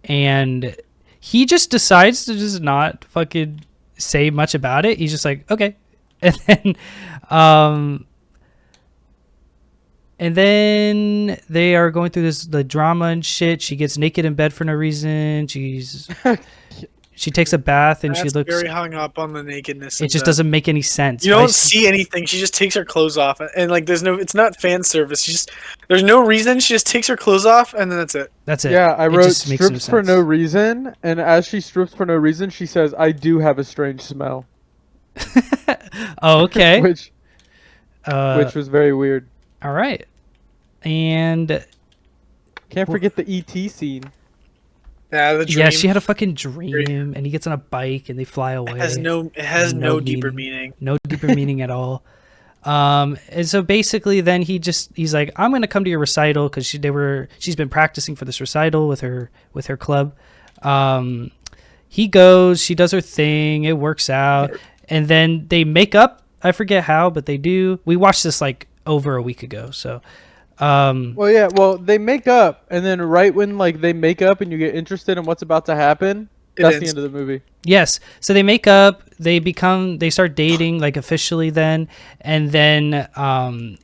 and he just decides to just not fucking say much about it. He's just like, okay, and then they are going through the drama and shit. She gets naked in bed for no reason. She takes a bath and That's she looks. very hung up on the nakedness. It of just the- doesn't make any sense. You Why don't is- see anything. She just takes her clothes off, and like, there's no. It's not fan service. There's no reason. She just takes her clothes off, and then that's it. That's it. Yeah, I It wrote just makes no strips for no sense. reason, and as she strips for no reason, she says, "I do have a strange smell," Oh, okay. which Uh, was very weird. all right. And Can't forget the ET scene. Yeah, the dream. yeah, she had a fucking dream, and he gets on a bike, and they fly away. It has no deeper meaning. meaning. No deeper meaning at all. And so basically, then he's like, I'm gonna come to your recital because she's been practicing for this recital with her club. He goes, she does her thing, it works out, and then they make up. I forget how, but they do. We watched this like over a week ago, so. Well, yeah. Well, they make up, and then right when like they make up, and you get interested in what's about to happen, that's the ends. end of the movie. Yes. So they make up, they start dating like officially then, and then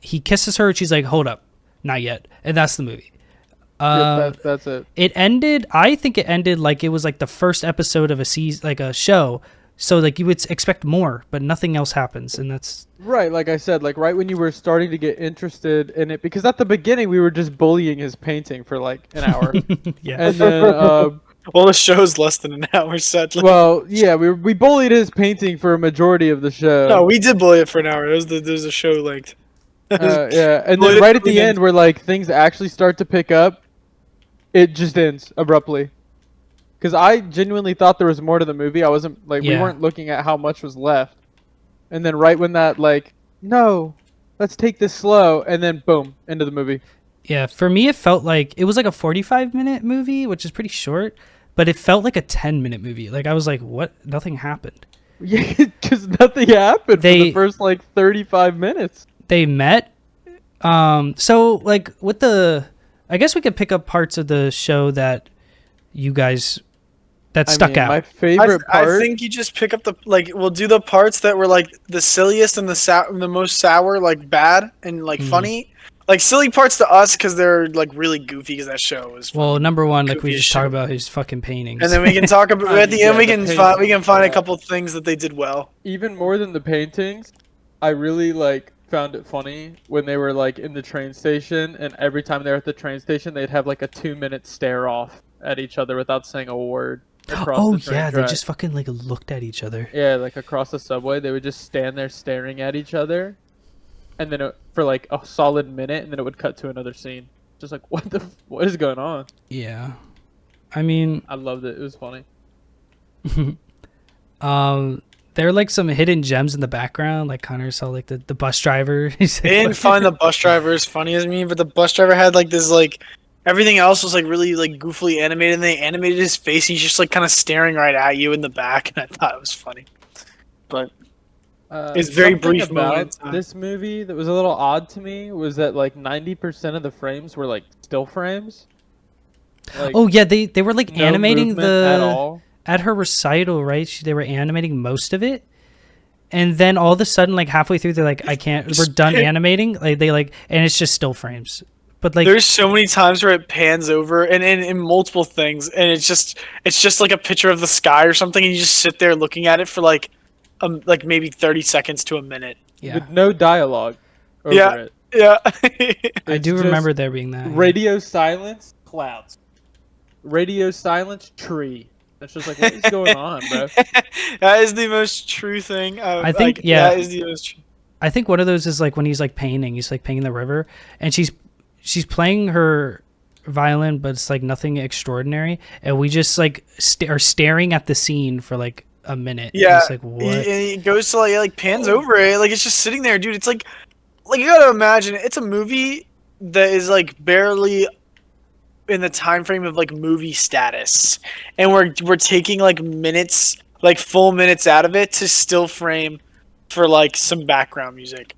he kisses her and she's like, "Hold up. Not yet." And that's the movie. That's it. I think it ended like it was like the first episode of a season, like a show. So like you would expect more, but nothing else happens, and that's Right, like I said, like right when you were starting to get interested in it, because at the beginning we were just bullying his painting for like an hour, yeah. and then Well, the show's less than an hour, sadly. well, yeah, we bullied his painting for a majority of the show. No, we did bully it for an hour. There's a show length. Yeah, and Bullied then it right at for the end where like things actually start to pick up, it just ends abruptly. Because I genuinely thought there was more to the movie. I wasn't like we Yeah. weren't looking at how much was left, and then right when that like no, let's take this slow, and then boom, end of the movie. Yeah, for me it felt like it was like a 45-minute movie, which is pretty short, but it felt like a 10-minute movie. Like I was like, what? Nothing happened. Yeah, because nothing happened for They- the first like 35 minutes. They met. So like with I guess we could pick up parts of the show that you guys that I stuck mean, out? my favorite I part. think you just pick up the like. We'll do the parts that were like the silliest and the most sour, like bad and like Mhm. funny. Like silly parts to us because they're like really goofy because that show was Well, fucking number one, like we goofy as just talked shit. about his fucking paintings. And then we can talk about I at mean, the end. yeah, the We can find a paintings, couple things that they did well. even more than the paintings, I really like found it funny when they were like in the train station, and every time they were at the train station, they'd have like a 2-minute stare off at each other without saying a word across Oh the train yeah, they track. just fucking like looked at each other. Yeah, like across the subway, they would just stand there staring at each other, and then for like a solid minute, and then it would cut to another scene. Just like what is going on? Yeah, I mean, I loved it. It was funny. there are like some hidden gems in the background. Like Connor saw like the bus driver. He's I like, didn't find the bus driver as funny as me, but the bus driver had like this like everything else was like really like goofily animated. And they animated his face. And he's just like kind of staring right at you in the back, and I thought it was funny. But It's very Something brief moment in about time. this movie that was a little odd to me was that like 90% of the frames were like still frames. Like, oh yeah, they were like no animating movement at all. at her recital, right? They were animating most of it, and then all of a sudden, like halfway through, they're like, "I can't. We're done animating." Like they like, and it's just still frames. But like, there's so many times where it pans over and in multiple things, and it's just like a picture of the sky or something, and you just sit there looking at it for like maybe 30 seconds to a minute. yeah, With no dialogue over Yeah. it. Yeah. I It's do just remember there being that. yeah. Radio silence, clouds. Radio silence, tree. It's just like, what is going on, bro? That is the most true thing. I think, yeah. that is the most true. I think one of those is like when he's like painting. He's like painting the river, and she's playing her violin, but it's like nothing extraordinary, and we just like are staring at the scene for like a minute. Yeah, It's like what? It goes to like pans over it, like it's just sitting there, dude. It's like you gotta imagine it's a movie that is like barely in the time frame of like movie status, and we're taking like minutes, like full minutes out of it to still frame for like some background music.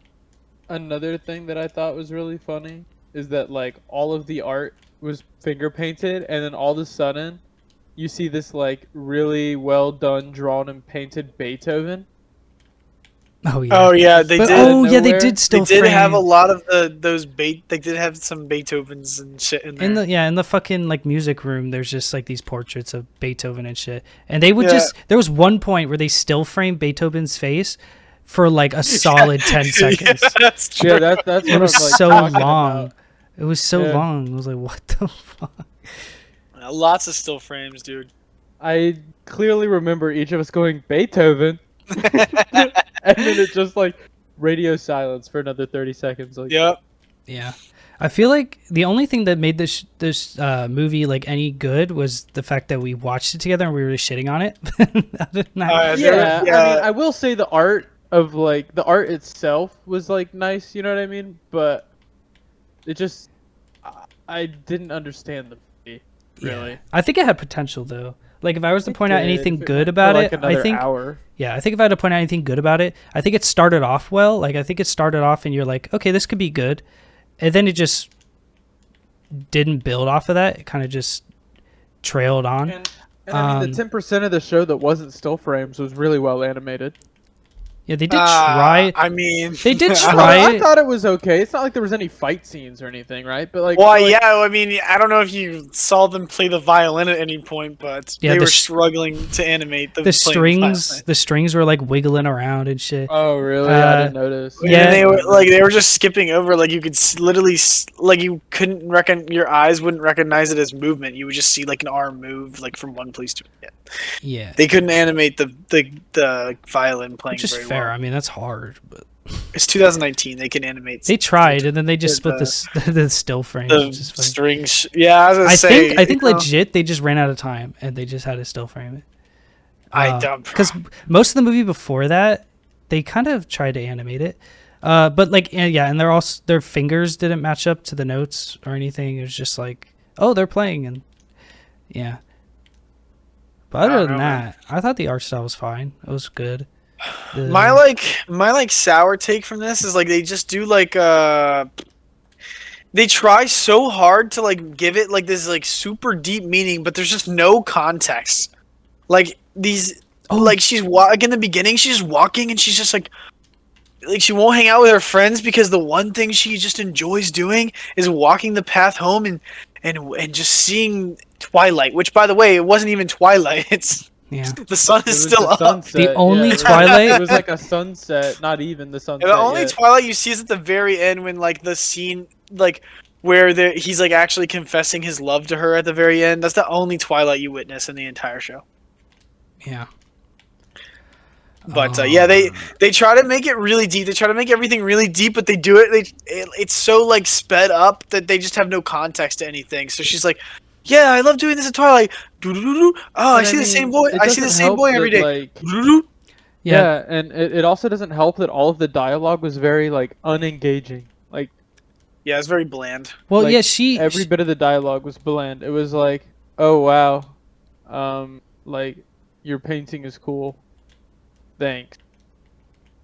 Another thing that I thought was really funny is that like all of the art was finger painted, and then all of a sudden you see this like really well done drawn and painted Beethoven. Oh yeah. Oh yeah, they But, did. oh yeah, they nowhere. did still They did frame have a lot of those They did have some Beethovens and shit in there. in the fucking like music room. There's just like these portraits of Beethoven and shit, and they would Yeah. just. There was one point where they still framed Beethoven's face for like a solid 10 seconds. Yeah, that's true. Yeah, that's It what was I'm like so talking long. about. It was so Yeah. long. I was like, what the fuck? Lots of still frames, dude. I clearly remember each of us going Beethoven, and then it just like radio silence for another 30 seconds. Like, Yep. Yeah, I feel like the only thing that made this movie like any good was the fact that we watched it together and we were just shitting on it. Other than that- yeah, Yeah. I mean, I will say the art of like the art itself was like nice, you know what I mean? But it just I didn't understand the movie really. Yeah. I think it had potential though. Like if I was to point out Did, anything if it good went for, about like, it, I another think hour. yeah, I think if I had to point out anything good about it, I think it started off well. Like I think it started off and you're like, okay, this could be good, and then it just didn't build off of that. It kind of just trailed on. And I mean, the 10% of the show that wasn't still frames was really well animated. Yeah, they did try. I mean, They did I, try. I thought it was okay. It's not like there was any fight scenes or anything, right? But like, Well, so, like, yeah. I mean, I don't know if you saw them play the violin at any point, but Yeah, they the were sh- struggling to animate The playing strings, the strings were like wiggling around and shit. Oh, really? Uh, I didn't notice. violin. Yeah. And they were just skipping over. Like you could literally like you couldn't your eyes wouldn't recognize it as movement. You would just see like an arm move like from one place to another. Yeah, They couldn't animate the violin playing which is very fair. well. I mean, that's hard, but It's 2019. They can animate. they tried, and then they just the- split the still frames. the Which is funny. strings. Yeah, I was gonna I say. think you know, legit they just ran out of time and they just had to still frame it. I don't. Because most of the movie before that, they kind of tried to animate it, but like yeah, and their fingers didn't match up to the notes or anything. It was just like, oh, they're playing, and yeah. But I other don't than know, man. that, I thought the art style was fine. It was good. The- My sour take from this is like they just do like they try so hard to like give it like this like super deep meaning, but there's just no context. Like these, like like in the beginning, she's walking and she's just like she won't hang out with her friends because the one thing she just enjoys doing is walking the path home and just seeing twilight. Which, by the way, it wasn't even twilight. It's Yeah. the sun It is was still the up. sunset. The only it was- Twilight- It was like a sunset, not even the sunset. And the only yet. twilight you see is at the very end when like the scene like where he's like actually confessing his love to her at the very end. That's the only twilight you witness in the entire show. Yeah. But yeah, they try to make it really deep. They try to make everything really deep, but they do it. It's so like sped up that they just have no context to anything. So she's like, "Yeah, I love doing this at Twilight. Doo-doo-doo-doo. Oh, I And see the mean, same boy. it I see the doesn't same help boy that, every day." like, Doo-doo-doo. Yeah. and it also doesn't help that all of the dialogue was very like unengaging. Like Yeah, it's very bland. Well, like, yeah, every bit of the dialogue was bland. It was like, oh wow, like your painting is cool. Thanks.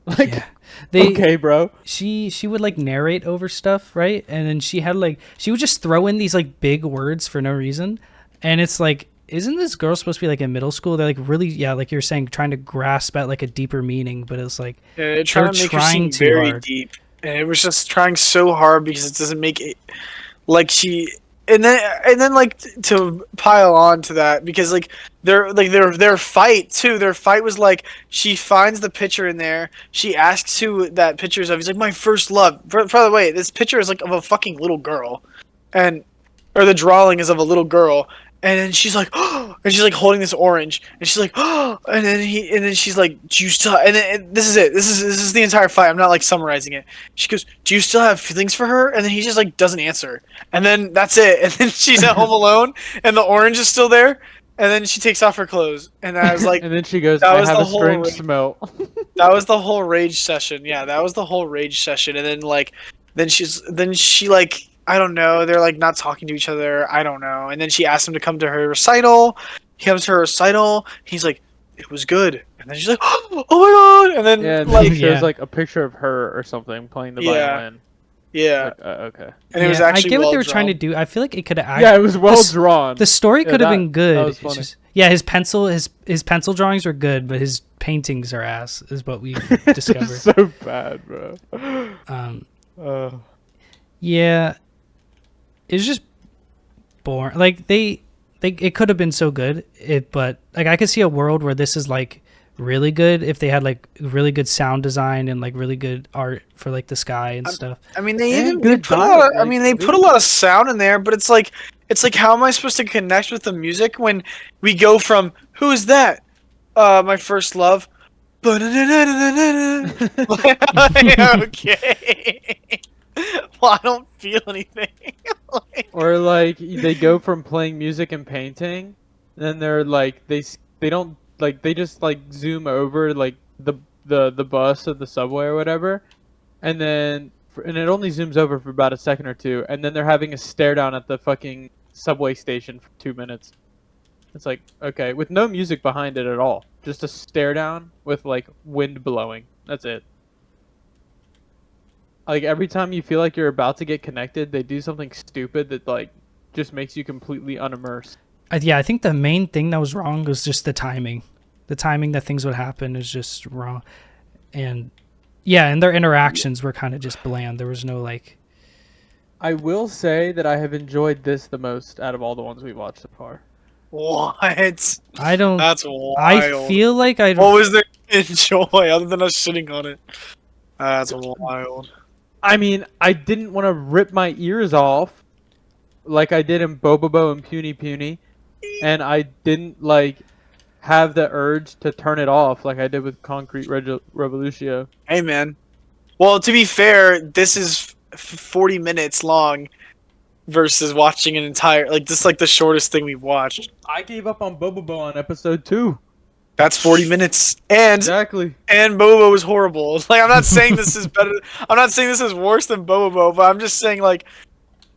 Like, yeah. They okay, bro. she would like narrate over stuff, right? And then she had like she would just throw in these like big words for no reason. And it's like, isn't this girl supposed to be like in middle school? They're like really, yeah, like you're saying, trying to grasp at like a deeper meaning, but it's like They're trying to make her trying seem too very hard. deep, and it was just trying so hard because it doesn't make it like she. And then like to pile on to that because like their fight too. Their fight was like she finds the picture in there. She asks who that picture is of. He's like, my first love. By the way, this picture is like of a fucking little girl, and or the drawing is of a little girl. And then she's like, and she's like holding this orange, and she's like, and then she's like, do you still? And then this is it. This is the entire fight. I'm not like summarizing it. She goes, do you still have feelings for her? And then he just like doesn't answer. And then that's it. And then she's at home alone, and the orange is still there. And then she takes off her clothes, and I was like, And then she goes, that I was have the a whole strange ra- smell. that was the whole rage session. Yeah, that was the whole rage session. And then like, then she like. I don't know. They're like not talking to each other. I don't know. And then she asked him to come to her recital. He comes to her recital. He's like, it was good. And then she's like, oh my god. And then Yeah, and like, then he shows Yeah. like a picture of her or something playing the Yeah. violin. yeah. Like, okay. And it was Yeah, actually I get what well they were trying to drawn. do. I feel like it could have Yeah, it was well this- drawn. The story Yeah, could have that- been good. that was It's funny. just- yeah, his pencil drawings were good, but his paintings are ass, is what we discovered. so bad, bro. Um, Uh, yeah, it's just boring. Like it could have been so good, but like I could see a world where this is like really good if they had like really good sound design and like really good art for like the sky and stuff. I mean, they And even good put a lot. dialogue, I mean, they like, put a lot of sound in there, but it's like how am I supposed to connect with the music when we go from who is that? My first love. Okay. Well, I don't feel anything. Like- or like they go from playing music and painting, then they're like they don't like they just like zoom over like the bus or the subway or whatever, and then and it only zooms over for about a second or two, and then they're having a stare down at the fucking subway station for 2 minutes. It's like, okay, with no music behind it at all, just a stare down with like wind blowing. That's it. Like every time you feel like you're about to get connected, they do something stupid that like just makes you completely unimmersed. Yeah, I think the main thing that was wrong was just the timing. The timing that things would happen is just wrong. And yeah, and their interactions were kind of just bland. There was no like. I will say that I have enjoyed this the most out of all the ones we've watched so far. What? I don't. That's wild. I feel like I. What was there to enjoy other than us shitting on it? That's wild. I mean, I didn't want to rip my ears off like I did in Bobobo and Puny Puny, and I didn't like have the urge to turn it off like I did with Concrete Revolution. Hey, man. Well, to be fair, this is 40 minutes long versus watching an entire like this is like the shortest thing we've watched. I gave up on Bobobo on episode 2. That's 40 minutes, and Exactly. Bobo was horrible. Like I'm not saying this is better. I'm not saying this is worse than Bobo, but I'm just saying like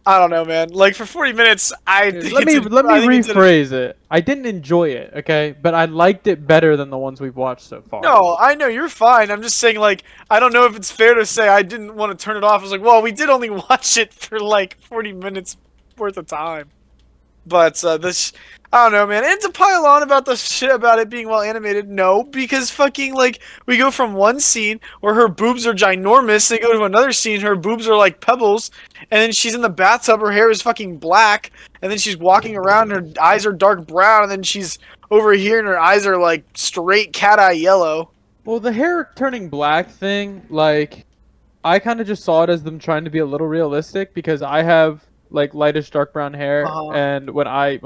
I don't know, man. Like for 40 minutes, I think Let me it's a- let me I think it's a- rephrase it. I didn't enjoy it, okay, but I liked it better than the ones we've watched so far. No, I know you're fine. I'm just saying, like, I don't know if it's fair to say I didn't want to turn it off. I was like, well, we did only watch it for like 40 minutes worth of time. But this, I don't know, man. And to pile on about the shit about it being well animated, no, because fucking like we go from one scene where her boobs are ginormous, and go to another scene, her boobs are like pebbles, and then she's in the bathtub, her hair is fucking black, and then she's walking around, her eyes are dark brown, and then she's over here, and her eyes are like straight cat eye yellow. Well, the hair turning black thing, like, I kind of just saw it as them trying to be a little realistic because I have like lightish dark brown hair, Uh-huh. and when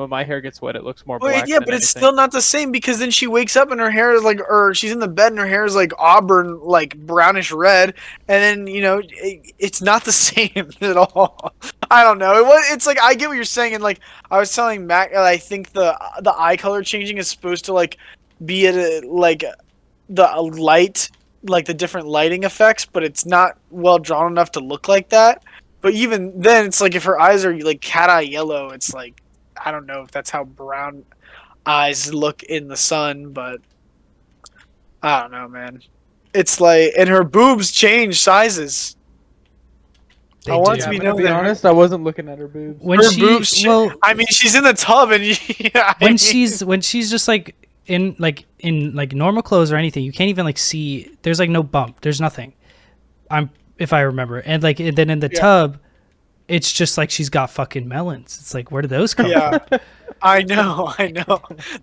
my hair gets wet, it looks more Well, black. yeah, than but it's anything. still not the same because then she wakes up and her hair is like, or she's in the bed and her hair is like auburn, like brownish red, and then it's not the same at all. I don't know. It's like I get what you're saying, and like I was telling Mac, I think the eye color changing is supposed to like be at like the light, like the different lighting effects, but it's not well drawn enough to look like that. But even then, it's like if her eyes are like cat eye yellow, it's like I don't know if that's how brown eyes look in the sun, but I don't know, man. It's like, and her boobs change sizes. They I want do. it to I'm be gonna known be that honest, I wasn't looking at her boobs. When her she boobs. well, I mean, she's in the tub, and yeah, I when mean, she's just like in normal clothes or anything, you can't even like see. There's like no bump. There's nothing. If I remember, and like and then in the Yeah. tub, it's just like she's got fucking melons. It's like, where do those come from? yeah. I know.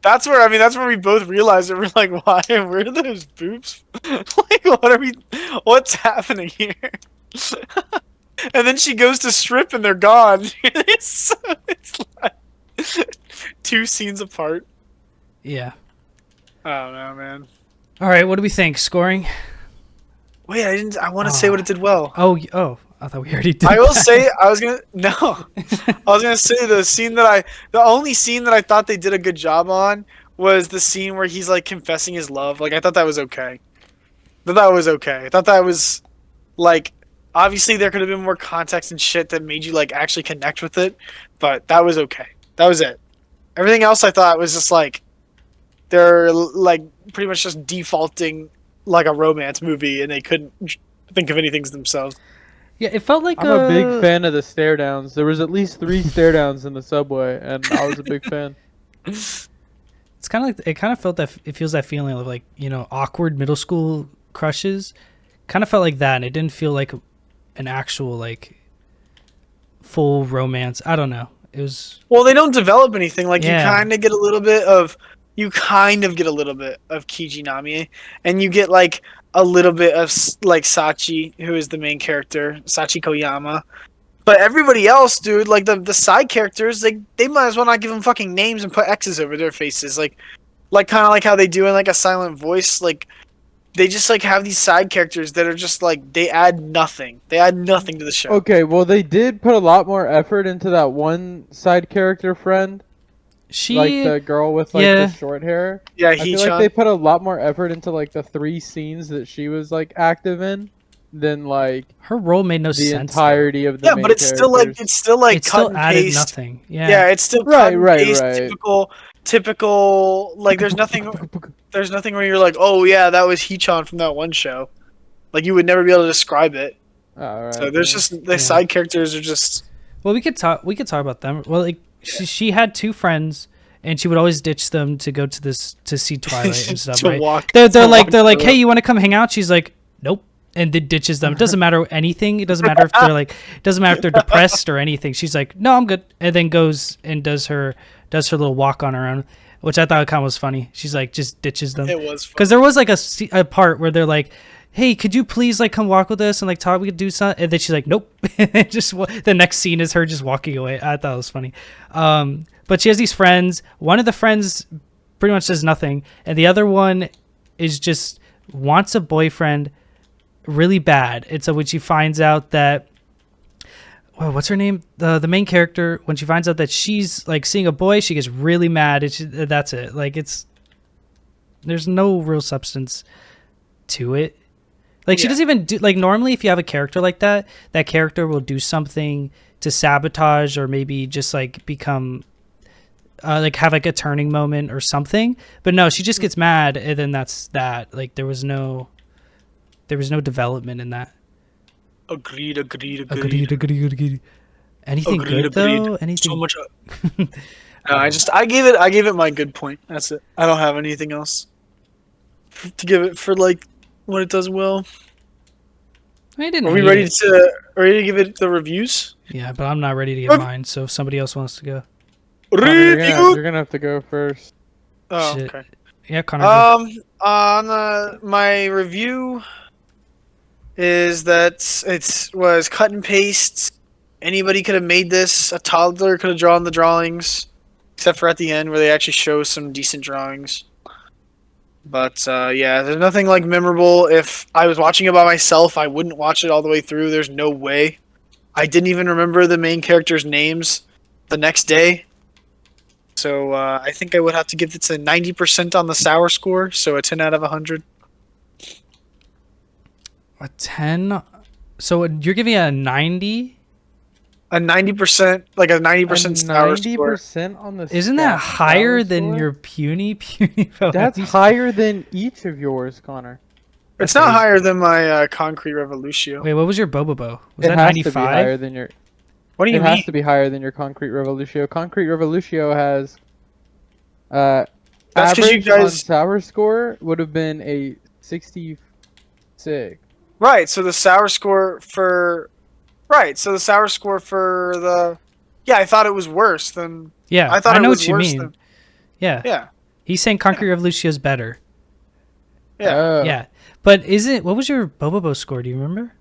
That's where we both realized it. We're like, why? Where are those boobs? Like, what's happening here? And then she goes to strip, and they're gone. it's like 2 scenes apart. Yeah. I don't know, man. All right. What do we think? Scoring? Wait, I didn't. I want to say what it did well. Oh. I thought we already did. I will that. say I was gonna no. I was gonna say the only scene that I thought they did a good job on was the scene where he's like confessing his love. Like I thought that was okay. I thought that was like obviously there could have been more context and shit that made you like actually connect with it, but that was okay. That was it. Everything else I thought was just like they're like pretty much just defaulting like a romance movie and they couldn't think of anything themselves. Yeah, it felt like I'm a big fan of the stare downs. There was at least 3 stare downs in the subway, and I was a big fan. It's kind of like it kind of felt that it feels that feeling of like awkward middle school crushes. Kind of felt like that, and it didn't feel like an actual like full romance. I don't know. It was Well, they don't develop anything. Like Yeah. you kind of get a little bit of Kijinami, and you get like a little bit of like Sachi, who is the main character, Sachi Koyama. But everybody else, dude, like the side characters, they might as well not give them fucking names and put X's over their faces, like kind of like how they do in like a silent voice, like they just like have these side characters that are just like they add nothing. They add nothing to the show. Okay, well, they did put a lot more effort into that one side character friend, she like the girl with like yeah. the short hair. Yeah, I feel like they put a lot more effort into like the 3 scenes that she was like active in than like her role made no the sense. entirety of the yeah, main but it's still like characters. cut It still and added paste. nothing. Yeah, it's still Right, cut and right, paste, right. typical. Like there's nothing where you're like, oh yeah, that was Hichan from that one show. Like you would never be able to describe it. Alright, So there's yeah. just the side characters are just Well, we could talk about them. Well, like she had 2 friends, and she would always ditch them to go to see Twilight and stuff. to Right? walk. They're to like walk hey, you want to come hang out? She's like, nope, and then ditches them. It doesn't matter anything. It doesn't matter if they're like, it doesn't matter if they're depressed or anything. She's like, no, I'm good, and then goes and does her little walk on her own, which I thought kind of was funny. She's like just ditches them It was fun. because there was like a part where they're like, hey, could you please like come walk with us and like talk? We could do something. And then she's like, nope. Just the next scene is her just walking away. I thought it was funny. But she has these friends. One of the friends pretty much does nothing, and the other one is just wants a boyfriend really bad. And so when she finds out that, well, what's her name? The main character, when she finds out that she's like seeing a boy, she gets really mad. That's it. Like there's no real substance to it. Like she Yeah. doesn't even do like normally if you have a character like that, that character will do something to sabotage or maybe just like become like have like a turning moment or something. But no, she just gets mad and then that's that. Like there was no development in that. Agreed. Agreed. Anything good though? Anything? So much. No, I gave it my good point. That's it. I don't have anything else to give it for like when it does well. I didn't. Are we hate ready it. to give it the reviews? Yeah, but I'm not ready to give mine. So if somebody else wants to go. Connor, Review. you're gonna have to go first. Oh, Shit. okay. Yeah, Connor. Go. On my review is that it was cut and paste. Anybody could have made this. A toddler could have drawn the drawings, except for at the end where they actually show some decent drawings. But yeah, there's nothing like memorable. If I was watching it by myself, I wouldn't watch it all the way through. There's no way. I didn't even remember the main characters' names the next day. So I think I would have to give it a 90% on the sour score, so a 10 out of 100. A 10. So you're giving it a 90? A 90%, like a 90% sour score. 90% on the. Isn't that sour higher than score? your puny? That's higher than each of yours, Connor. It's That's not crazy. higher than my Concrete Revolution. Wait, what was your Bobobo? Was It that has to be 95? higher than your. What do you It mean? has to be higher than your Concrete Revolution. Concrete Revolution has. That's 'cause you Average on guys- sour score would have been a 66. Right, so the sour score for... Right, so the sour score for the... Yeah, I thought it was worse than... Yeah, I thought I it know was what you worse mean. than... Yeah. Yeah, He's saying Concrete Revolution is better. yeah. Oh. Yeah. But is it, what was your Bobobo score? Do you remember?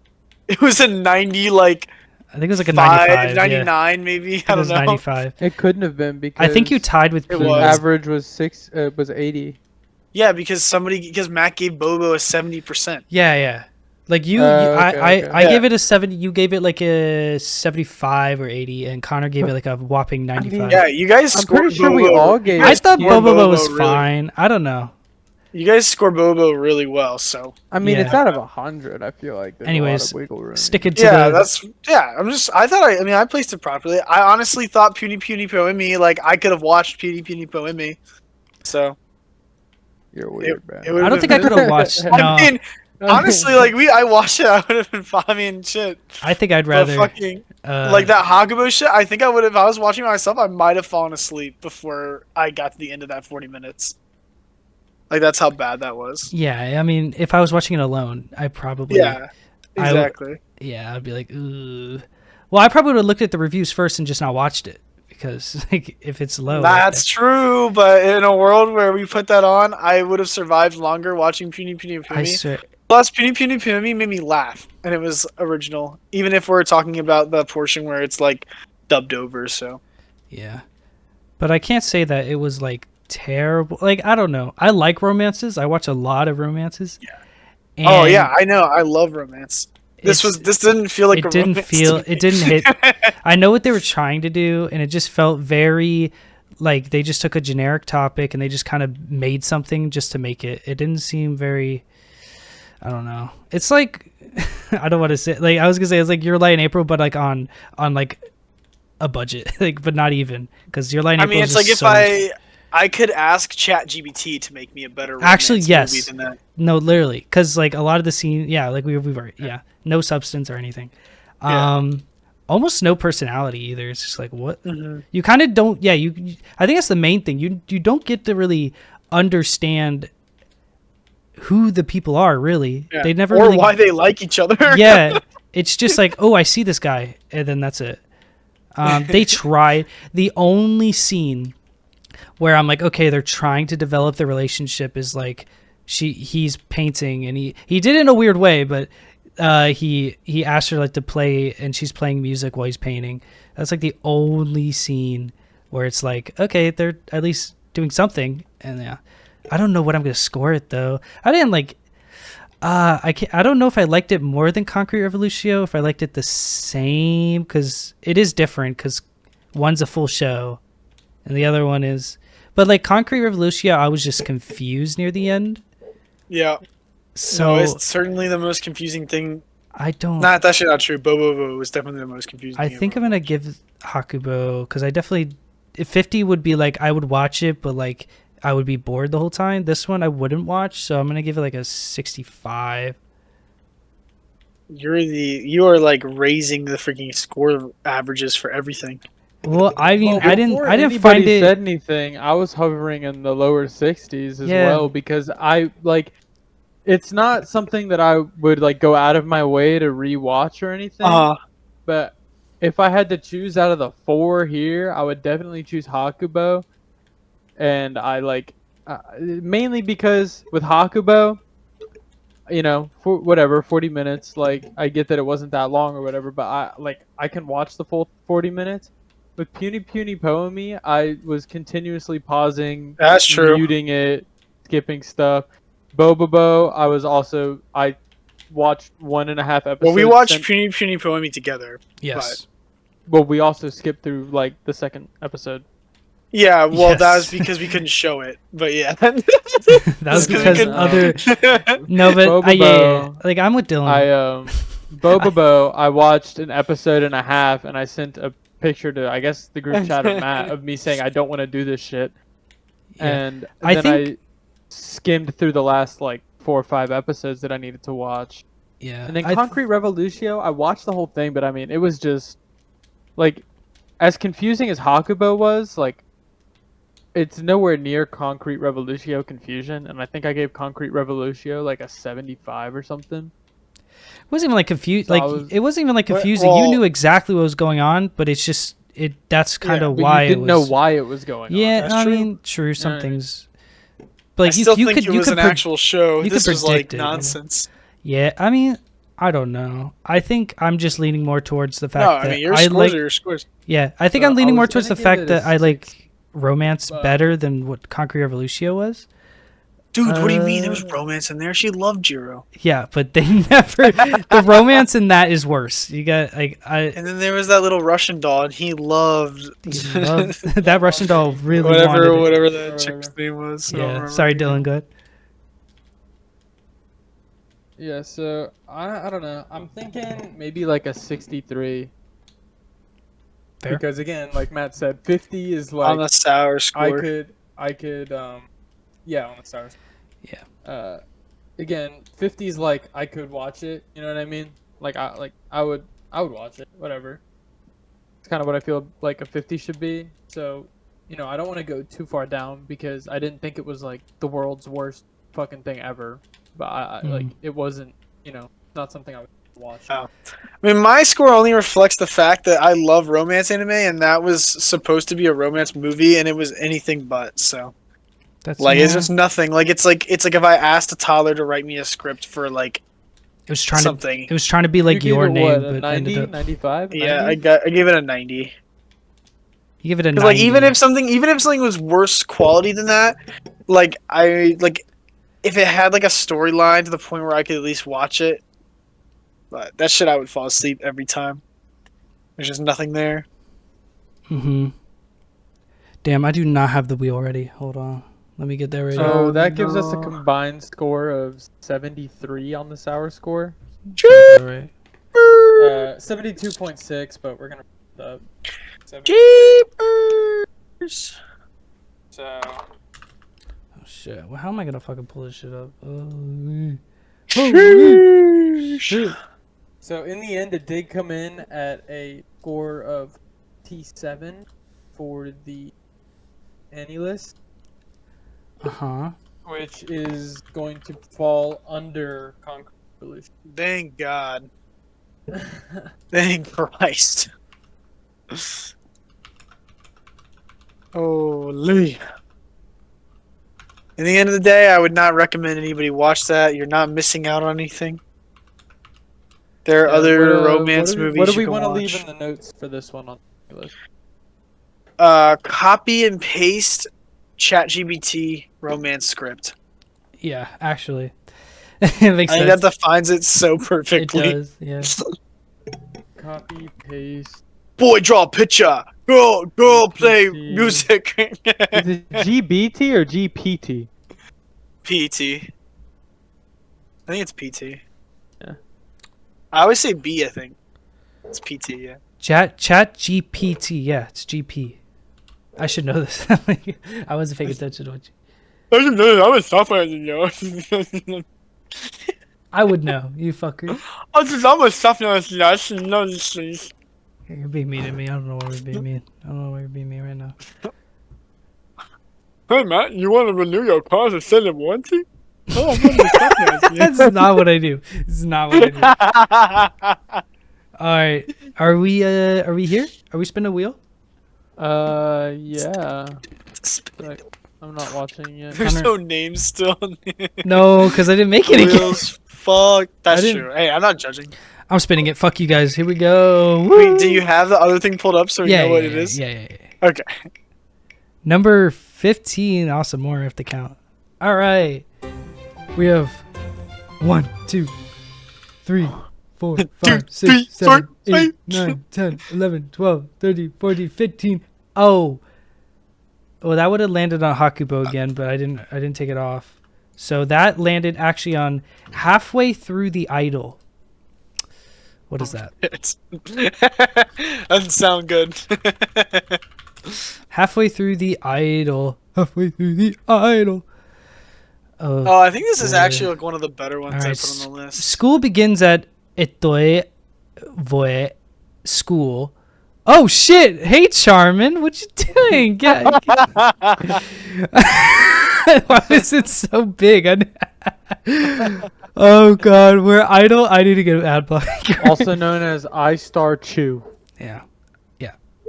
It was a 90, like, I think it was like a 5, 95. 99 maybe. Yeah. I it don't was know. 95. It couldn't have been because I think you tied with It P. was. average was 80. Yeah, because Matt gave Bobo a 70%. Yeah. Like you, Okay, I Yeah. gave it a 70. You gave it like a 75 or 80, and Connor gave it like a whopping 95. Yeah, you guys I'm scored pretty sure we Bobo- all gave I it thought Q. Bobobo was really- fine. I don't know. You guys score Bobo really well, so... I mean, Yeah. it's out of 100. I feel like there's Anyways, a lot of wiggle room. Sticking to Yeah, the I placed it properly. I honestly thought Puny Poemi, like, I could have watched Puny Poemi. So, You're weird, man. it would- I don't think I could have watched. No, I mean, honestly, like, I watched it, I would have been fine. I mean, shit. I think I'd But rather fucking, uh, like, that Hakubo shit, I think I would have, if I was watching it myself, I might have fallen asleep before I got to the end of that 40 minutes. Like, that's how bad that was. Yeah, I mean, if I was watching it alone, I probably Yeah, I- exactly. yeah, I'd be like, ugh. Well, I probably would have looked at the reviews first and just not watched it because like if it's low, That's true, but in a world where we put that on, I would have survived longer watching Puny I Poemi. swear. Plus, Puny Poemi made me laugh, and it was original. Even if we're talking about the portion where it's like dubbed over, so Yeah, but I can't say that it was like terrible. Like I don't know. I like romances. I watch a lot of romances. Yeah. oh yeah, I know. I love romance. This didn't feel like it a didn't romance feel to me. it didn't hit. I know what they were trying to do, and it just felt very like they just took a generic topic and they just kind of made something just to make it. It didn't seem very. I don't know. It's like I don't want to say like I was gonna say it's like Your Lie in April, but like on like a budget, like but not even because Your Lie in I April. mean, is it's like just if so much- I could ask ChatGPT to make me a better Actually, romance yes. movie than that. No, literally, because like a lot of the scene, yeah, like we've already, yeah, no substance or anything, Yeah. almost no personality either. It's just like what Mhm. you kind of don't, yeah. I think that's the main thing. You don't get to really understand who the people are. Really, Yeah. they never or really, why they like each other. yeah. It's just like, oh, I see this guy, and then that's it. They try. The only scene where I'm like, okay, they're trying to develop the relationship is like he's painting and he did it in a weird way, but he asked her like to play and she's playing music while he's painting. That's like the only scene where it's like, okay, they're at least doing something. And yeah, I don't know what I'm gonna score it though. I didn't like. I don't know if I liked it more than Concrete Revolution. If I liked it the same, because it is different. Because one's a full show, and the other one is. But like Concrete Revolution, I was just confused near the end. Yeah. So it's certainly the most confusing thing. I don't. Not that's actually not true. Bobo was definitely the most confusing. I thing think ever. I'm gonna give Hakubo because I definitely. If 50 would be like I would watch it, but like I would be bored the whole time. This one I wouldn't watch, so I'm gonna give it like a 65. You are like raising the freaking score averages for everything. Well, I mean, Well, I didn't before find anybody it. said anything, I was hovering in the lower 60s as Yeah. well because I like. It's not something that I would like go out of my way to rewatch or anything. But if I had to choose out of the 4 here, I would definitely choose Hakubo. And I like mainly because with Hakubo, for whatever 40 minutes, like I get that it wasn't that long or whatever, but I can watch the full 40 minutes. With Puny Puny Poemi, I was continuously pausing, That's true. muting it, skipping stuff. Bobobo, I watched 1.5 episodes. Well, we watched Puny Puny Poemi together. Yes. Well, we also skipped through like the second episode. Yeah, well, that was Yes. because we couldn't show it. But yeah, That was Just 'cause we because couldn't- other. No, but yeah. Like I'm with Dylan. Bobobo, I watched an episode and a half, and I sent a picture to I guess the group chat of Matt of me saying I don't want to do this shit, Yeah. and I then think- I skimmed through the last like 4 or 5 episodes that I needed to watch. Yeah. And then Concrete Revolutio, I watched the whole thing, but I mean, it was just like as confusing as Hakubo was. Like, it's nowhere near Concrete Revolutio confusion, and I think I gave Concrete Revolutio like a 75 or something. It wasn't even like confused. So Like I was- it wasn't even like But- confusing. You well- knew exactly what was going on, but it's just it. That's kind of But why you didn't it know was. why it was going on. Yeah, That's I true. mean, true. Some Yeah. things. But like I still you think could it was an pre- actual show. you This could was like predict it, you know? nonsense. Yeah, I mean, I don't know. I think I'm just leaning more towards the fact No, that I mean your I scores like. are your scores. Yeah, I think So I'm leaning I more was towards the gonna fact give it a that I like 6, romance but- better than what Concrete Revolutio was. Dude, what do you mean? There was Uh, romance in there. She loved Jiro. Yeah, but they never. The romance in that is worse. You got like And then there was that little Russian doll, and he loved that Russian doll really wanted it. whatever that Or chick's whatever. name was. I don't Yeah, remember sorry, her name. Dylan. Go ahead. Yeah, so I don't know. I'm thinking maybe like a 63. Fair. Because again, like Matt said, 50 is On like the sour score. I could yeah, on the stars. Yeah. Again, 50 is like I could watch it, you know what I mean? I would watch it, whatever. It's kind of what I feel like a 50 should be. So, I don't want to go too far down because I didn't think it was like the world's worst fucking thing ever. But I like it wasn't, not something I would watch. Oh. I mean, my score only reflects the fact that I love romance anime, and that was supposed to be a romance movie, and it was anything but. So, That's like, it's yeah. just nothing. Like, it's like if I asked a toddler to write me a script for like It was trying something. to. It was trying to be like You gave your it, name, what, a but 90, ended up. 95? Yeah, 90? I gave it a 90. You give it a 90. Because like even if something was worse quality than that, like if it had like a storyline to the point where I could at least watch it, but that shit I would fall asleep every time. There's just nothing there. Mm-hmm. Damn, I do not have the wheel ready. Hold on. Let me get that ready. So Oh, that gives us a no. combined score of 73 on the sour score. All right. 72.6, but we're gonna up. Jeepers. So Oh shit. Well, how am I gonna fucking pull this shit up? Sheesh. So in the end, it did come in at a score of T7 for the Annie list, Uh huh. which is going to fall under Concrete Revolution. Thank God. Thank Christ. Holy. In the end of the day, I would not recommend anybody watch that. You're not missing out on anything. There are other romance movies What do you we can want to watch. leave in the notes for this one on the list? Copy and paste ChatGPT romance script. Yeah, actually, it makes I think sense. that defines it so It perfectly. does. Yeah. Copy, paste. Boy, draw a picture. Girl, play GPT. music. Is it GBT or GPT? PT. I think it's PT. Yeah. I always say B. I think it's PT. Yeah. Chat GPT. Yeah, it's GP. I should know this. I wasn't paying attention to what you. I'm a software engineer. I would know, you fucker. I'm a software engineer. I should know these things. You're being mean to me. I don't know why you're being mean. I don't know why you're being mean right now. Hey Matt, you want to renew your car's extended warranty? Oh, I'm a software engineer. That's not what I do. This is not what I do. All right, are we here? Are we spinning a wheel? Yeah. Like, I'm not watching yet. There's Connor- no names still. No, because I didn't make it again. Wheels, fuck. That's I didn't- true. Hey, I'm not judging. I'm spinning it. Fuck you guys. Here we go. Wait, Woo! do you have the other thing pulled up so we know what it is? Yeah. Okay. Number 15. Awesome. More if to count. All right. We have 1, 2, 3, 4, 5, 3, 6, 7, 4, 8, 5. 9, 10, 11, 12, 13, 14, 15. Oh. Well, that would have landed on Hakubo again, but I didn't take it off. So that landed actually on halfway through the idol. What is that? Doesn't sound good. Halfway through the idol. Halfway through the idol. Oh, I think this is actually like one of the better ones I Alright, put on the list. School begins at Etoe Voe School. Oh shit! Hey Charmin, what you doing? Why is it so big? Oh god, we're idle. I need to get an ad block. Also known as I Star Chew. Yeah.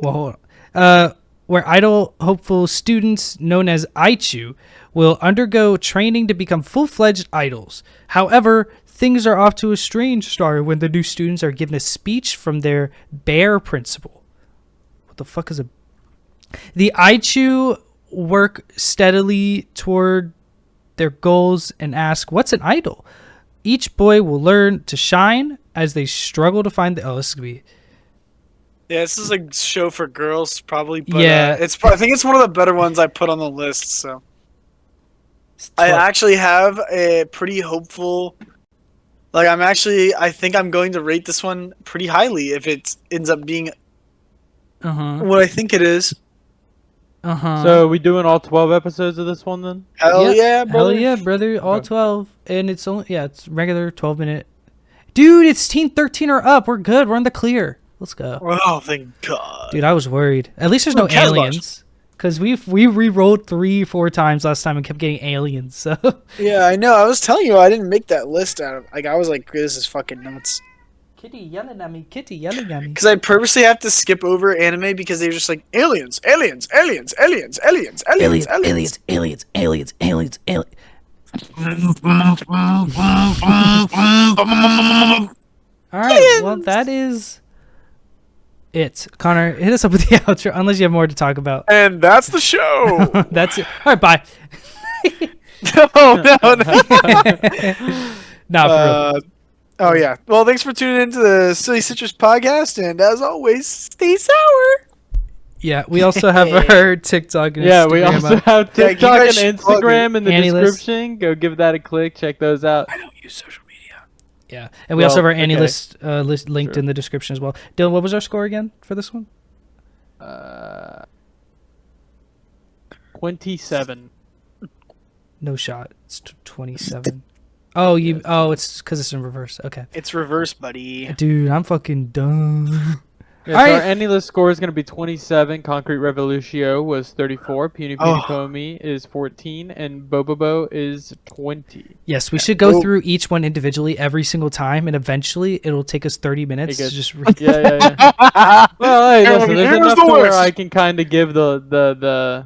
Well, hold on. Where idle hopeful students known as Aichu will undergo training to become full-fledged idols. However, things are off to a strange start when the new students are given a speech from their bear principal. What the fuck is a... The Aichu work steadily toward their goals and ask, what's an idol? Each boy will learn to shine as they struggle to find the... Oh, this is going to be... Yeah, this is a show for girls, probably. But, Yeah. I think it's one of the better ones I put on the list. So I actually have a pretty hopeful. Like I think I'm going to rate this one pretty highly if it ends up being Uh-huh. what I think it is. Uh-huh. So are we doing all 12 episodes of this one then? Hell yeah, brother! Hell yeah, brother. All Okay. 12. And it's only, it's regular 12-minute. Dude, it's Team 13 or up. We're good. We're in the clear. Let's go. Oh, thank God. Dude, I was worried. At least there's no Casbah. aliens. Because we re-rolled 3-4 times last time and kept getting aliens. So Yeah, I know. I was telling you I didn't make that list out of. Like I was like, this is fucking nuts. Kitty yelling at me. Kitty yelling at me. Because I purposely have to skip over anime because they're just like aliens, aliens, aliens, aliens, aliens, aliens, aliens. aliens. All right. Well, that is it. Connor, hit us up with the outro, unless you have more to talk about. And that's the show. That's it. All right, bye. no. Nah, for real. Oh yeah. Well, thanks for tuning into the Silly Citrus podcast, and as always, stay sour. Yeah, we also have our TikTok and Yeah, Instagram we also up. have Yeah, you TikTok guys and should plug Instagram in the Annie list. description. Go give that a click. Check those out. I don't use social media. Yeah, and we also have our Annie okay. list linked Sure. in the description as well. Dylan, what was our score again for this one? 27. No shot. It's 27. Oh, you. Oh, it's because it's in reverse. Okay, It's reverse, buddy. dude, I'm fucking dumb. Yeah, All so right. our Annie list score is going to be 27. Concrete Revolutio was 34. Puny Oh. Pomi is 14. And Bobobo is 20. Yes, we should go Oh. through each one individually every single time, and eventually it'll take us 30 minutes to gets- just read. Yeah. Well, hey, listen, there's Here's enough the to where list. I can kind of give the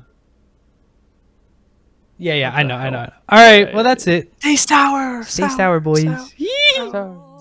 Yeah, I know. hell? All right, well that's it. Stay sour. Stay sour, boys. sour. So-